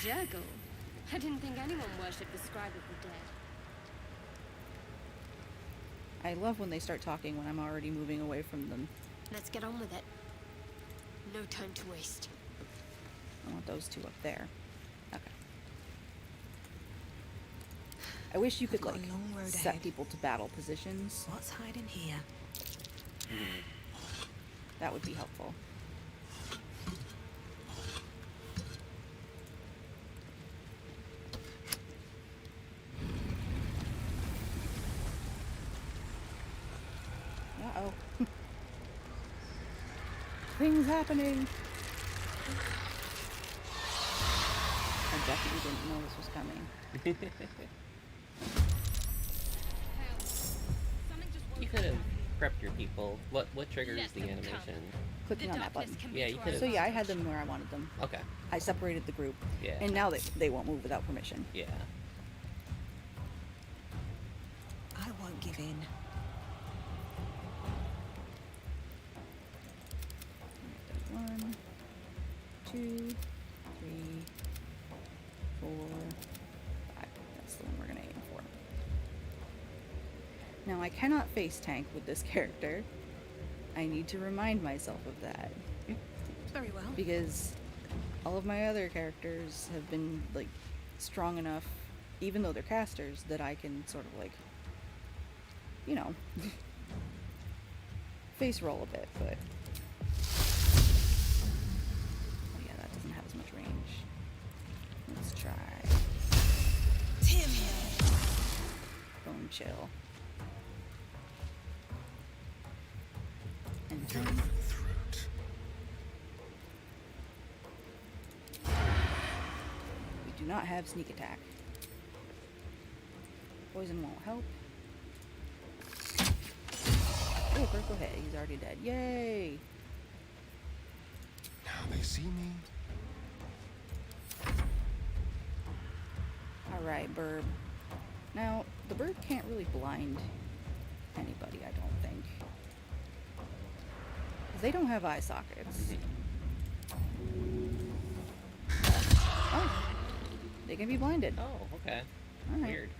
Juggle. I didn't think anyone worshipped the scribe of the dead. I love when they start talking when I'm already moving away from them. Let's get on with it. No time to waste. I want those two up there. Okay. I wish you could, We've got like, a long road set ahead. people to battle positions. What's hiding here? That would be helpful. Uh-oh. Things happening! I definitely didn't know this was coming. You could have prepped your people. What triggers the animation? Clicking on that button. Yeah, you could have. So yeah, I had them where I wanted them. Okay. I separated the group. Yeah. And now they won't move without permission. Yeah. I won't give in. One, two, three, four, five. That's the one we're gonna aim for. Now I cannot face tank with this character. I need to remind myself of that. Very well. Because all of my other characters have been, like, strong enough, even though they're casters, that I can sort of, like, you know, face roll a bit, but... Oh yeah, that doesn't have as much range. Let's try Tim. Bone Chill. And Go then for the throat. we do not have sneak attack. Poison won't help. Oh, critical hit. He's already dead. Yay! Now they see me. Alright, Burb. Now, the bird can't really blind anybody, I don't think. 'Cause they don't have eye sockets. Oh! They can be blinded. Oh, okay. Alright. Weird.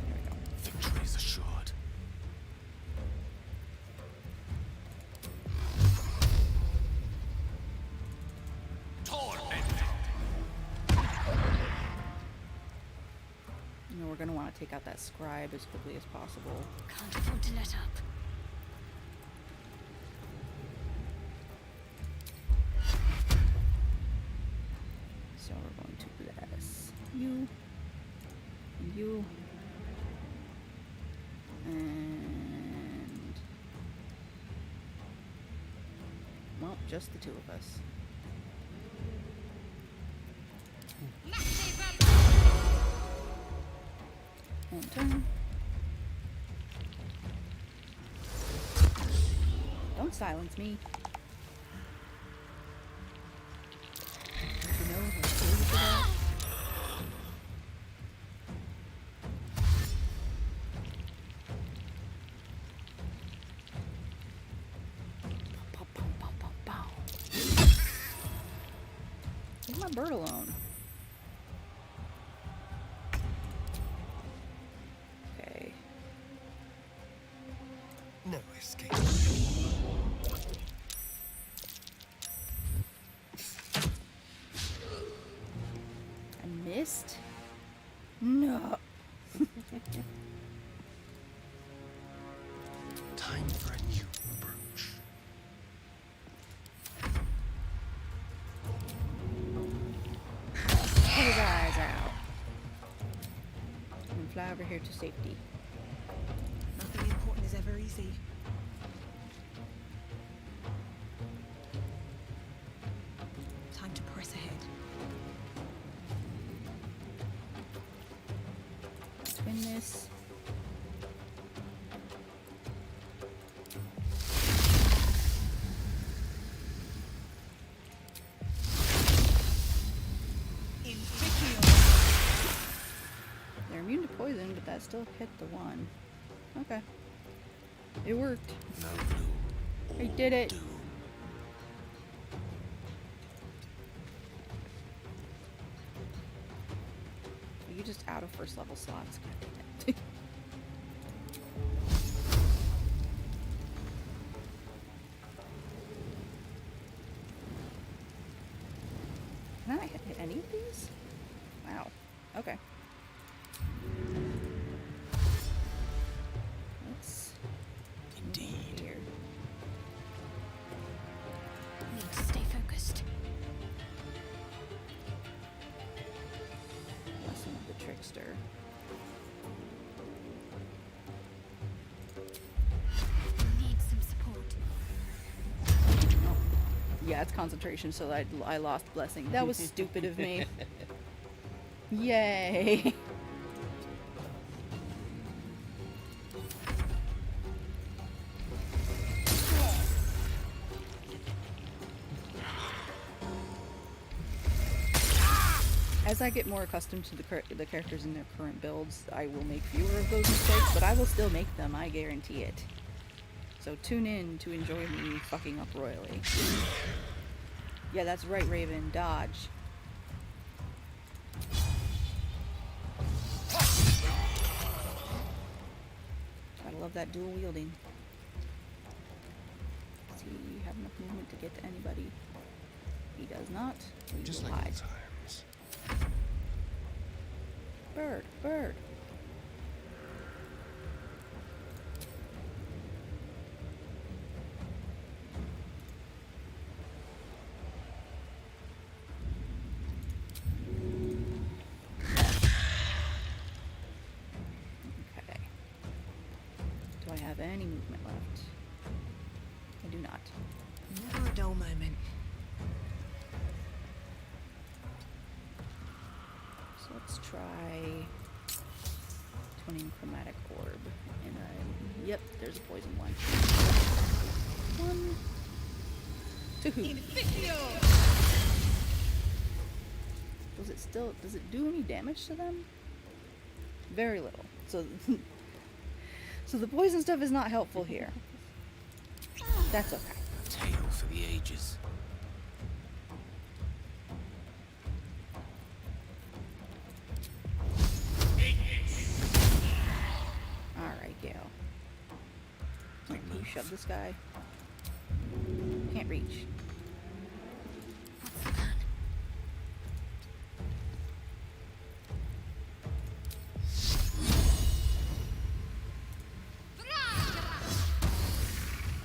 There we go. Victory is assured. You know, we're gonna want to take out that scribe as quickly as possible. Can't afford to let up. So we're going to bless you, and you, and... Well, just the two of us. One turn. Don't silence me. You know how to kill you for that? Pow, pow, pow, pow, pow. my bird alone. Okay. No escape. I missed? No. Time for a new approach. Pull his eyes out. And fly over here to safety. Nothing important is ever easy. Time to press ahead. Spin this. They're immune to poison, but that still hit the one. Okay. It worked. No blue. I did it. Are you just out of first level slots? God damn it. Can I hit any of these? Wow. Okay. Let's Indeed. here. Need to stay focused. Lesson of the trickster. Need some support. Oh. Yeah, it's concentration, so I lost blessing. That was stupid of me. Yay. As I get more accustomed to the characters in their current builds, I will make fewer of those mistakes, but I will still make them, I guarantee it. So tune in to enjoy me fucking up royally. Yeah, that's right, Raven. Dodge. Gotta love that dual wielding. Does he have enough movement to get to anybody? He does not. We Just will like hide. old times. Bird, bird. Okay. Do I have any movement left? I do not. Never a dull moment. So let's try 20 chromatic orb. And yep, there's a poison one. One. Two. Does it do any damage to them? Very little. So, so the poison stuff is not helpful here. That's okay. A tale for the ages. Alright, Gale. Can you shove this guy? Can't reach.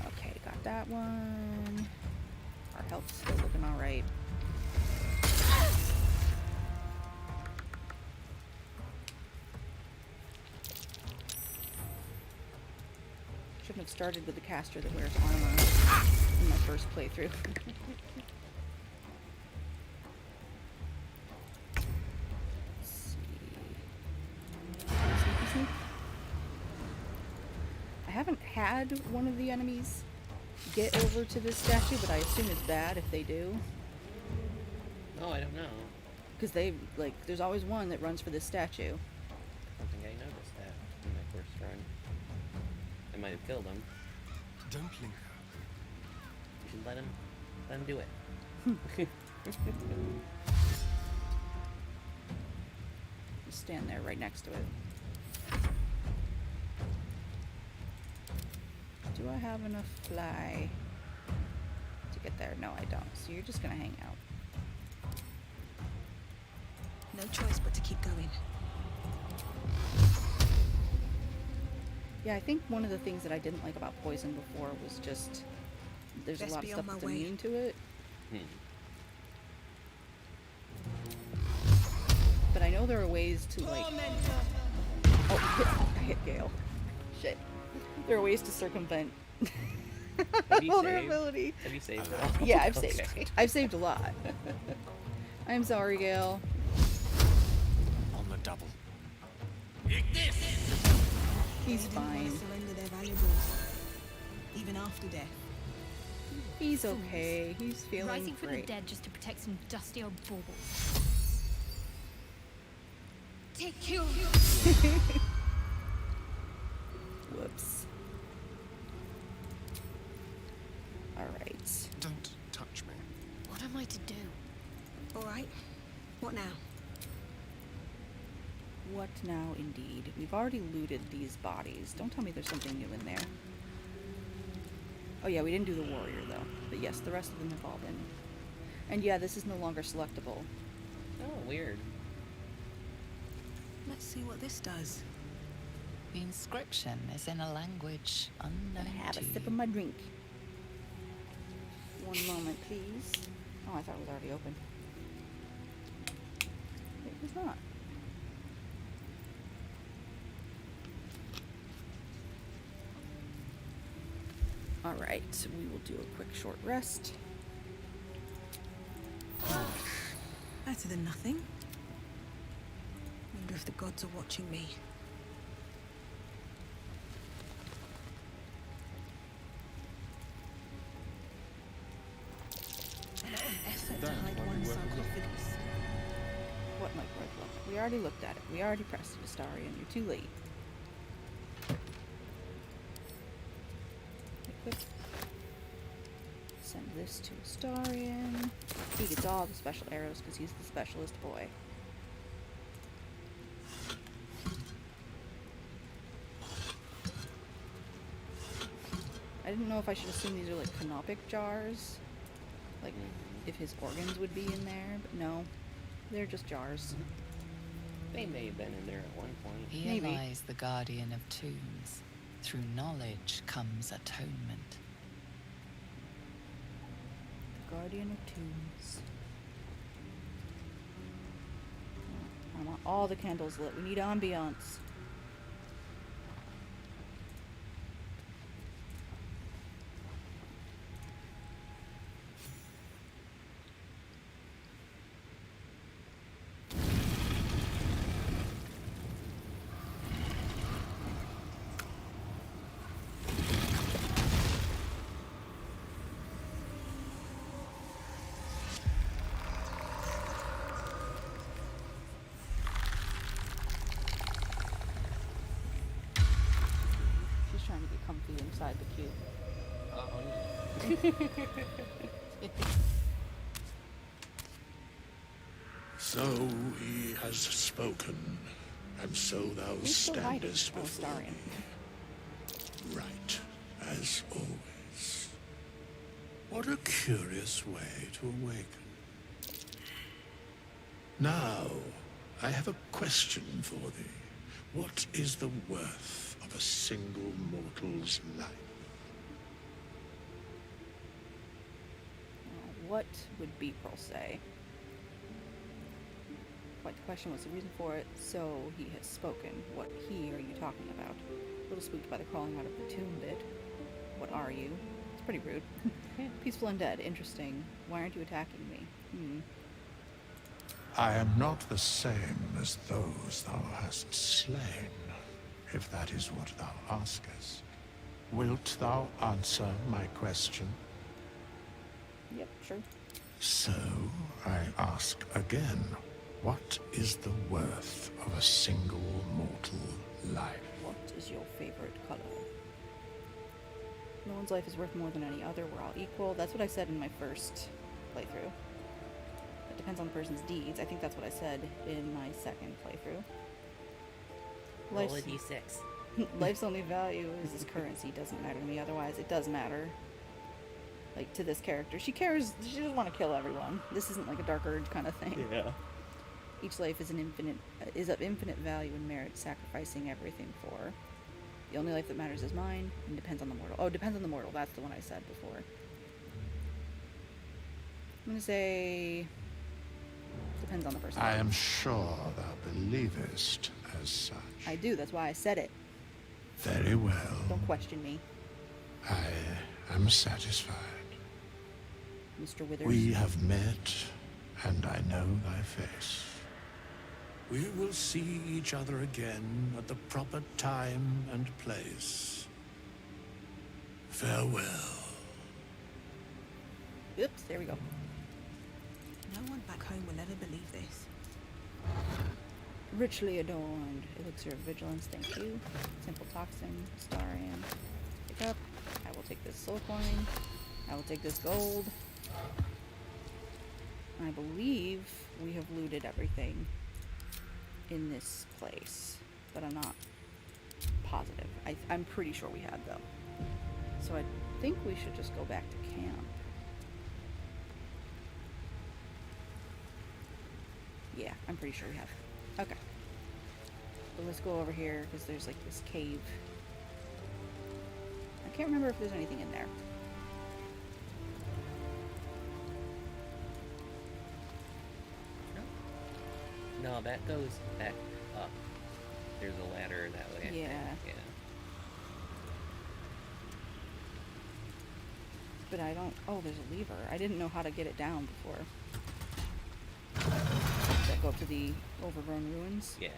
Okay, got that one. Our health's still looking alright. Shouldn't have started with the caster that wears armor in my first playthrough. Let's see. I haven't had one of the enemies get over to this statue, but I assume it's bad if they do. Oh, I don't know. Because there's always one that runs for this statue. I don't think I noticed that in my first run. I might have killed him. Don't linger. You should let him do it. just stand there right next to it. Do I have enough fly to get there? No, I don't. So you're just gonna hang out. No choice but to keep going. Yeah, I think one of the things that I didn't like about poison before was just there's Best a lot of be stuff on my that's way. immune to it. But I know there are ways to like. Oh, I hit Gale. Shit. There are ways to circumvent Have you vulnerability. saved? Have you saved it all? Yeah, I've saved. Okay. I've saved a lot. I'm sorry, Gale. On the double. He's They didn't want fine. to surrender their valuables, even after death. He's okay. He's feeling Rising from the great. dead just to protect some dusty old baubles. Take you. Whoops. Alright. Don't touch me. What am I to do? All right. What now? What now, indeed? We've already looted these bodies. Don't tell me there's something new in there. Oh yeah, we didn't do the warrior, though. But yes, the rest of them have all been. And yeah, this is no longer selectable. Oh, weird. Let's see what this does. The inscription is in a language I'm unknown gonna have to a sip you. of my drink. One moment, please. Oh, I thought it was already open. It was not. Alright, we will do a quick short rest. Better than nothing. Wonder if the gods are watching me. A lot of effort to hide one sarcophagus. What might work look? We already looked at it. We already pressed it, Astarion. You're too late. Equip. Send this to Astarion. He gets all the special arrows because he's the specialist boy. I didn't know if I should assume these are like canopic jars. Like, if his organs would be in there, but no. They're just jars. They may have been in there at one point. Here Maybe. lies the guardian of tombs. Through knowledge comes atonement. The Guardian of Tombs. I want all the candles lit. We need ambiance. She's trying to get comfy inside the cube. So he has spoken, and so thou He's still hiding. standest Oh, before Astarion. me. Right, as always. What a curious way to awaken. Now, I have a question for thee. What is the worth of a single mortal's life? What would Bpril say? Quite the question. Was the reason for it? So he has spoken. What he are you talking about? A little spooked by the crawling out of the tomb bit. What are you? It's pretty rude. Peaceful undead. Interesting. Why aren't you attacking me? I am not the same as those thou hast slain, if that is what thou askest. Wilt thou answer my question? Yep, sure. So, I ask again, what is the worth of a single mortal life? What is your favorite color? No one's life is worth more than any other. We're all equal. That's what I said in my first playthrough. It depends on the person's deeds. I think that's what I said in my second playthrough. Roll a Life's, d6. life's only value is his currency. Doesn't matter to me. Otherwise, it does matter. Like, to this character. She cares. She doesn't want to kill everyone. This isn't like a Dark Urge kind of thing. Yeah. Each life is of infinite value and merit, sacrificing everything for. The only life that matters is mine, and depends on the mortal. Oh, depends on the mortal. That's the one I said before. I'm gonna say... depends on the person. I am sure thou believest as such. I do, that's why I said it. Very well. Don't question me, I am satisfied. Mr. Withers. We have met, and I know thy face. We will see each other again at the proper time and place. Farewell. Oops, there we go. No one back home will ever believe this. Richly adorned. Elixir of Vigilance, thank you. Simple Toxin, Starian. Pick up. I will take this soul coin. I will take this gold. I believe we have looted everything in this place, but I'm not positive. I'm pretty sure we have, though. So I think we should just go back to camp. Yeah, I'm pretty sure we have. Okay. So let's go over here, because there's like this cave. I can't remember if there's anything in there. No, that goes back up. There's a ladder that way. I think. Yeah. Yeah. But I don't... oh, there's a lever. I didn't know how to get it down before. Does that go up to the overgrown ruins? Yeah.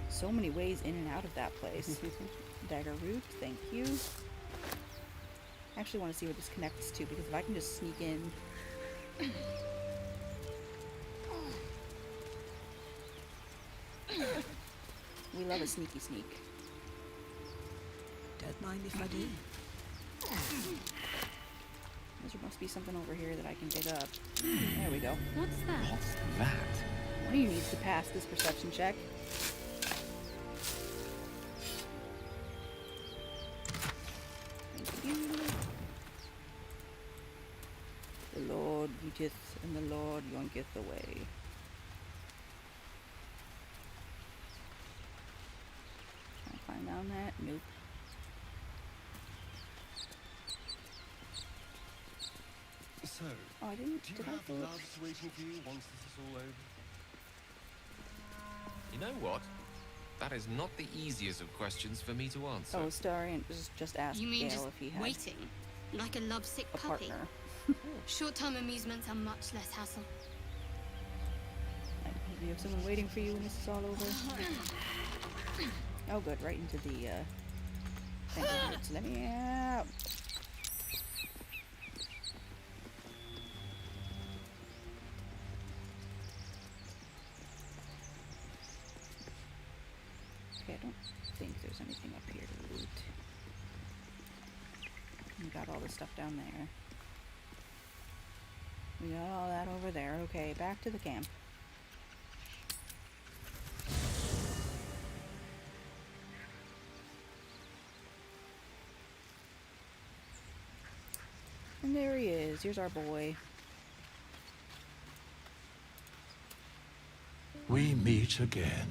So many ways in and out of that place. Dagger root, thank you. I actually want to see where this connects to, because if I can just sneak in... we love a sneaky sneak. Don't mind if I do. There must be something over here that I can dig up. There we go. What's that? What's that? One of you needs to pass this perception check. Thank you. The Lord eateth and the Lord yoinketh away. Can I climb down that? Nope. So, Oh, I didn't. do you Did I have do it? loves waiting for you once this is all over? You know what? That is not the easiest of questions for me to answer. Oh, Starian just asked You mean Gale just if he had waiting? Like a lovesick a puppy? partner. Short-term amusements are much less hassle. Like, you have someone waiting for you when this is all over. Oh, good, right into the thing. So let me out. Okay, I don't think there's anything up here to loot. We got all the stuff down there. We got all that over there. Okay, back to the camp. And there he is. Here's our boy. We meet again,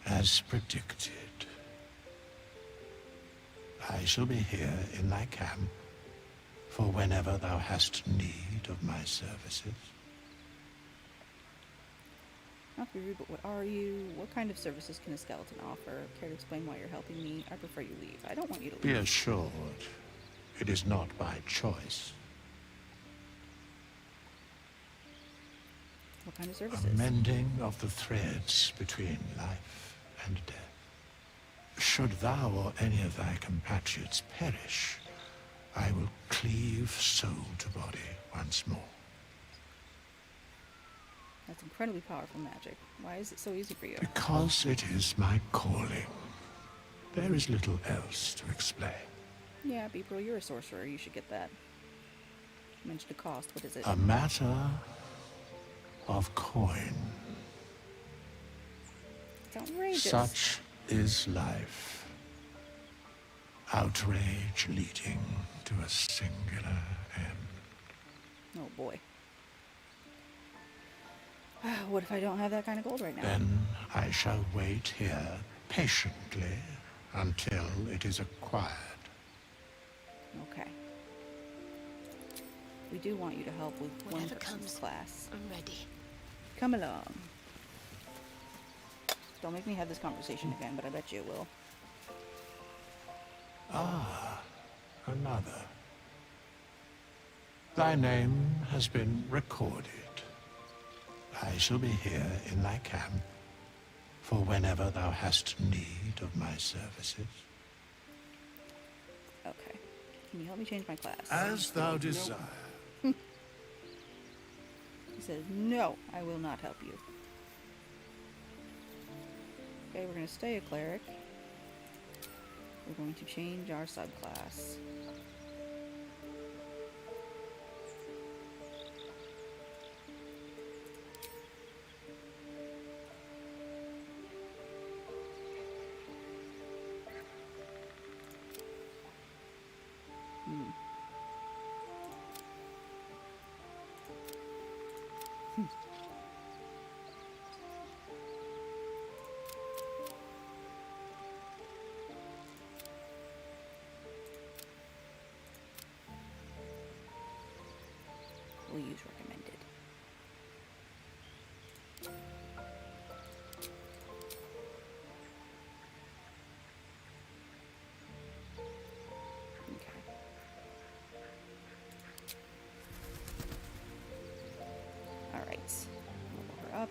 as predicted. I shall be here in thy camp for whenever thou hast need of my services. Not to be rude, but what are you? What kind of services can a skeleton offer? Care to explain why you're helping me? I prefer you leave. I don't want you to Be leave. assured, it is not by choice. What kind of A services? mending of the threads between life and death. Should thou or any of thy compatriots perish, I will cleave soul to body once more. That's incredibly powerful magic. Why is it so easy for you? Because it is my calling. There is little else to explain. Yeah, Bpril, you're a sorcerer. You should get that. You mentioned a cost. What is it? A matter of coin. It's outrageous. Such is life. Outrage leading to a singular end. Oh boy. What if I don't have that kind of gold right now? Then I shall wait here patiently until it is acquired. Okay. We do want you to help with one Whatever person's comes, class. I'm ready. Come along. Don't make me have this conversation again, but I bet you it will. Ah, another. Thy name has been recorded. I shall be here in thy camp for whenever thou hast need of my services. Okay. Can you help me change my class? As thou desire. He says, no, I will not help you. Okay, we're going to stay a cleric. We're going to change our subclass. We'll use recommended. Okay. All right. Level her up.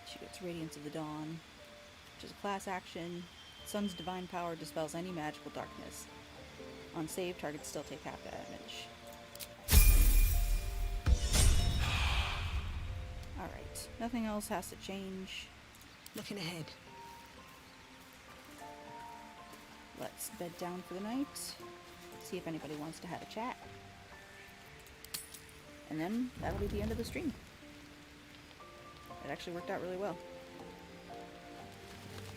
She gets Radiance of the Dawn, which is a class action. Sun's divine power dispels any magical darkness. On save, targets still take half damage. Alright, nothing else has to change. Looking ahead. Let's bed down for the night. See if anybody wants to have a chat. And then that'll be the end of the stream. It actually worked out really well.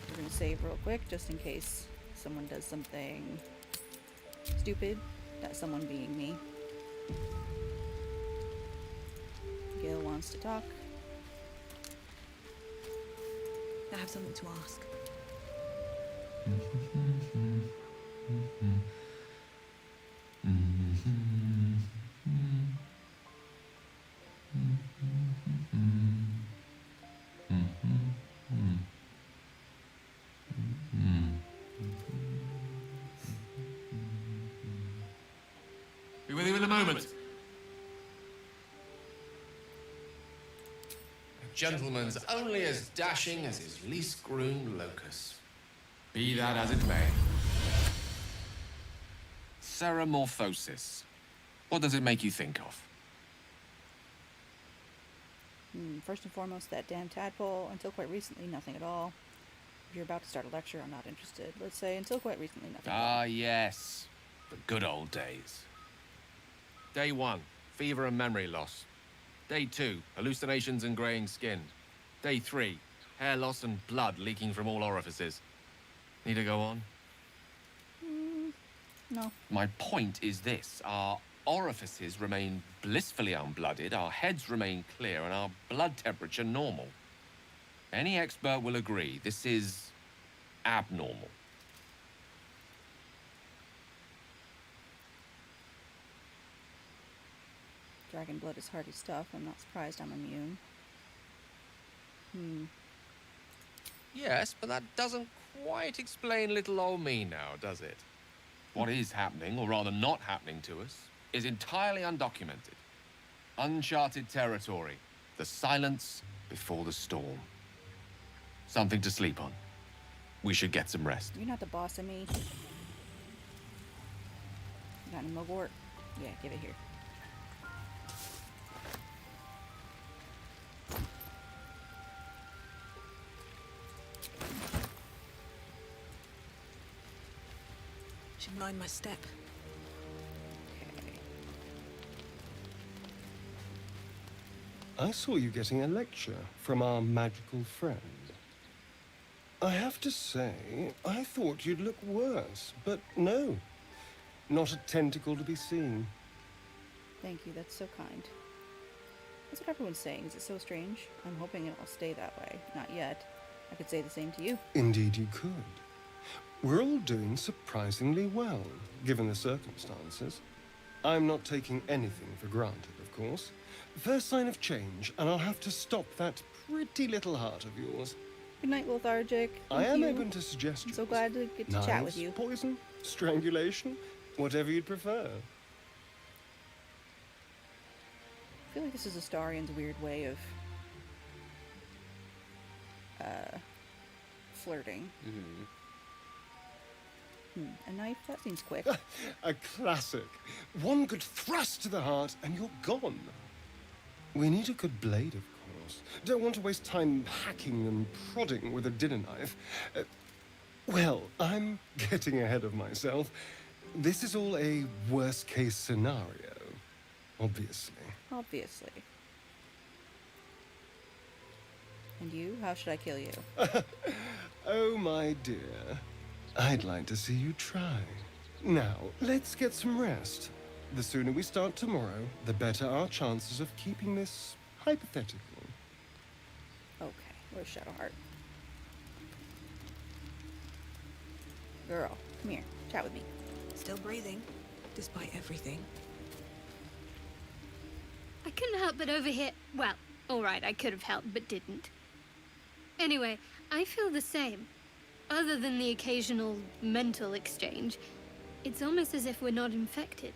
We're gonna save real quick just in case someone does something stupid. That someone being me. Gil wants to talk. I have something to ask. Be with you in a moment. A gentleman's only as dashing as his least groomed locus. Be that as it may. Ceramorphosis. What does it make you think of? First and foremost, that damn tadpole. Until quite recently, nothing at all. If you're about to start a lecture, I'm not interested. Let's say, until quite recently, nothing at all. Ah, yes. The good old days. Day 1, fever and memory loss. Day 2, hallucinations and greying skin. Day 3, hair loss and blood leaking from all orifices. Need to go on? No. My point is this. Our orifices remain blissfully unblooded, our heads remain clear, and our blood temperature normal. Any expert will agree this is abnormal. Dragon blood is hardy stuff. I'm not surprised I'm immune. Yes, but that doesn't quite explain little old me now, does it? What is happening, or rather not happening to us, is entirely undocumented. Uncharted territory. The silence before the storm. Something to sleep on. We should get some rest. You're not the boss of me. You got any mugwort? Yeah, give it here. should mind my step. Okay. I saw you getting a lecture from our magical friend. I have to say, I thought you'd look worse, but no. Not a tentacle to be seen. Thank you, that's so kind. That's what everyone's saying. Is it so strange? I'm hoping it'll stay that way. Not yet. I could say the same to you. Indeed you could. We're all doing surprisingly well, given the circumstances. I'm not taking anything for granted, of course. First sign of change, and I'll have to stop that pretty little heart of yours. Good night, Lethargic. I Thank am you. open to suggestions. I'm so glad to get to chat with Knives, you. poison, strangulation, whatever you'd prefer. I feel like this is Astarian's weird way of flirting. A knife? That seems quick. A classic. One good thrust to the heart and you're gone. We need a good blade, of course. Don't want to waste time hacking and prodding with a dinner knife. Well, I'm getting ahead of myself. This is all a worst-case scenario, obviously. Obviously. And you? How should I kill you? Oh, my dear. I'd like to see you try. Now, let's get some rest. The sooner we start tomorrow, the better our chances of keeping this hypothetical. Okay, where's Shadowheart? Girl, come here. Chat with me. Still breathing, despite everything. I couldn't help but overhear. Well, alright, I could have helped, but didn't. Anyway, I feel the same. Other than the occasional mental exchange, it's almost as if we're not infected.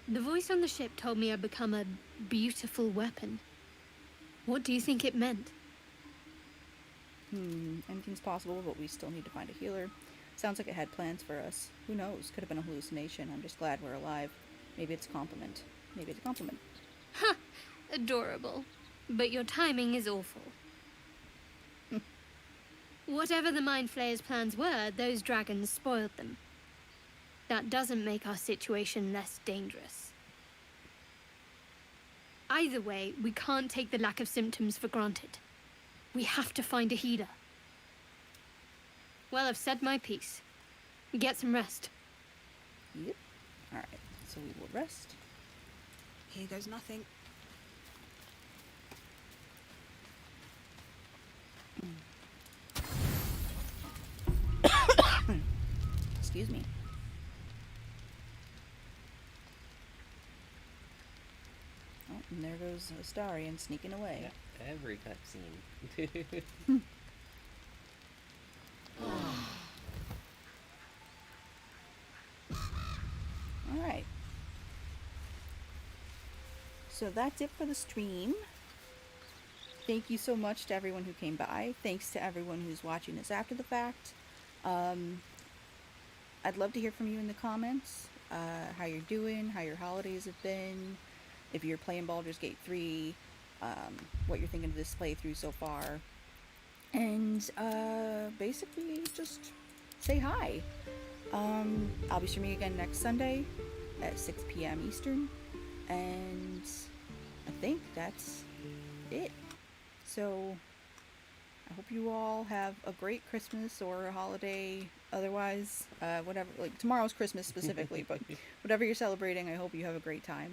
The voice on the ship told me I'd become a beautiful weapon. What do you think it meant? Anything's possible, but we still need to find a healer. Sounds like it had plans for us. Who knows? Could have been a hallucination. I'm just glad we're alive. Maybe it's a compliment. Maybe it's a compliment. Ha! Adorable. But your timing is awful. Whatever the Mind Flayer's plans were, those dragons spoiled them. That doesn't make our situation less dangerous. Either way, we can't take the lack of symptoms for granted. We have to find a healer. Well, I've said my piece. Get some rest. Yep. Alright, so we will rest. Here goes nothing. Excuse me. Oh, and there goes Astarian sneaking away. Yeah, every cutscene. Alright. So that's it for the stream. Thank you so much to everyone who came by. Thanks to everyone who's watching this after the fact. I'd love to hear from you in the comments. How you're doing, how your holidays have been, if you're playing Baldur's Gate 3, what you're thinking of this playthrough so far. And basically just say hi. I'll be streaming again next Sunday at 6 p.m. Eastern. And I think that's it. So I hope you all have a great Christmas or a holiday otherwise. Whatever, like tomorrow's Christmas specifically, but whatever you're celebrating, I hope you have a great time.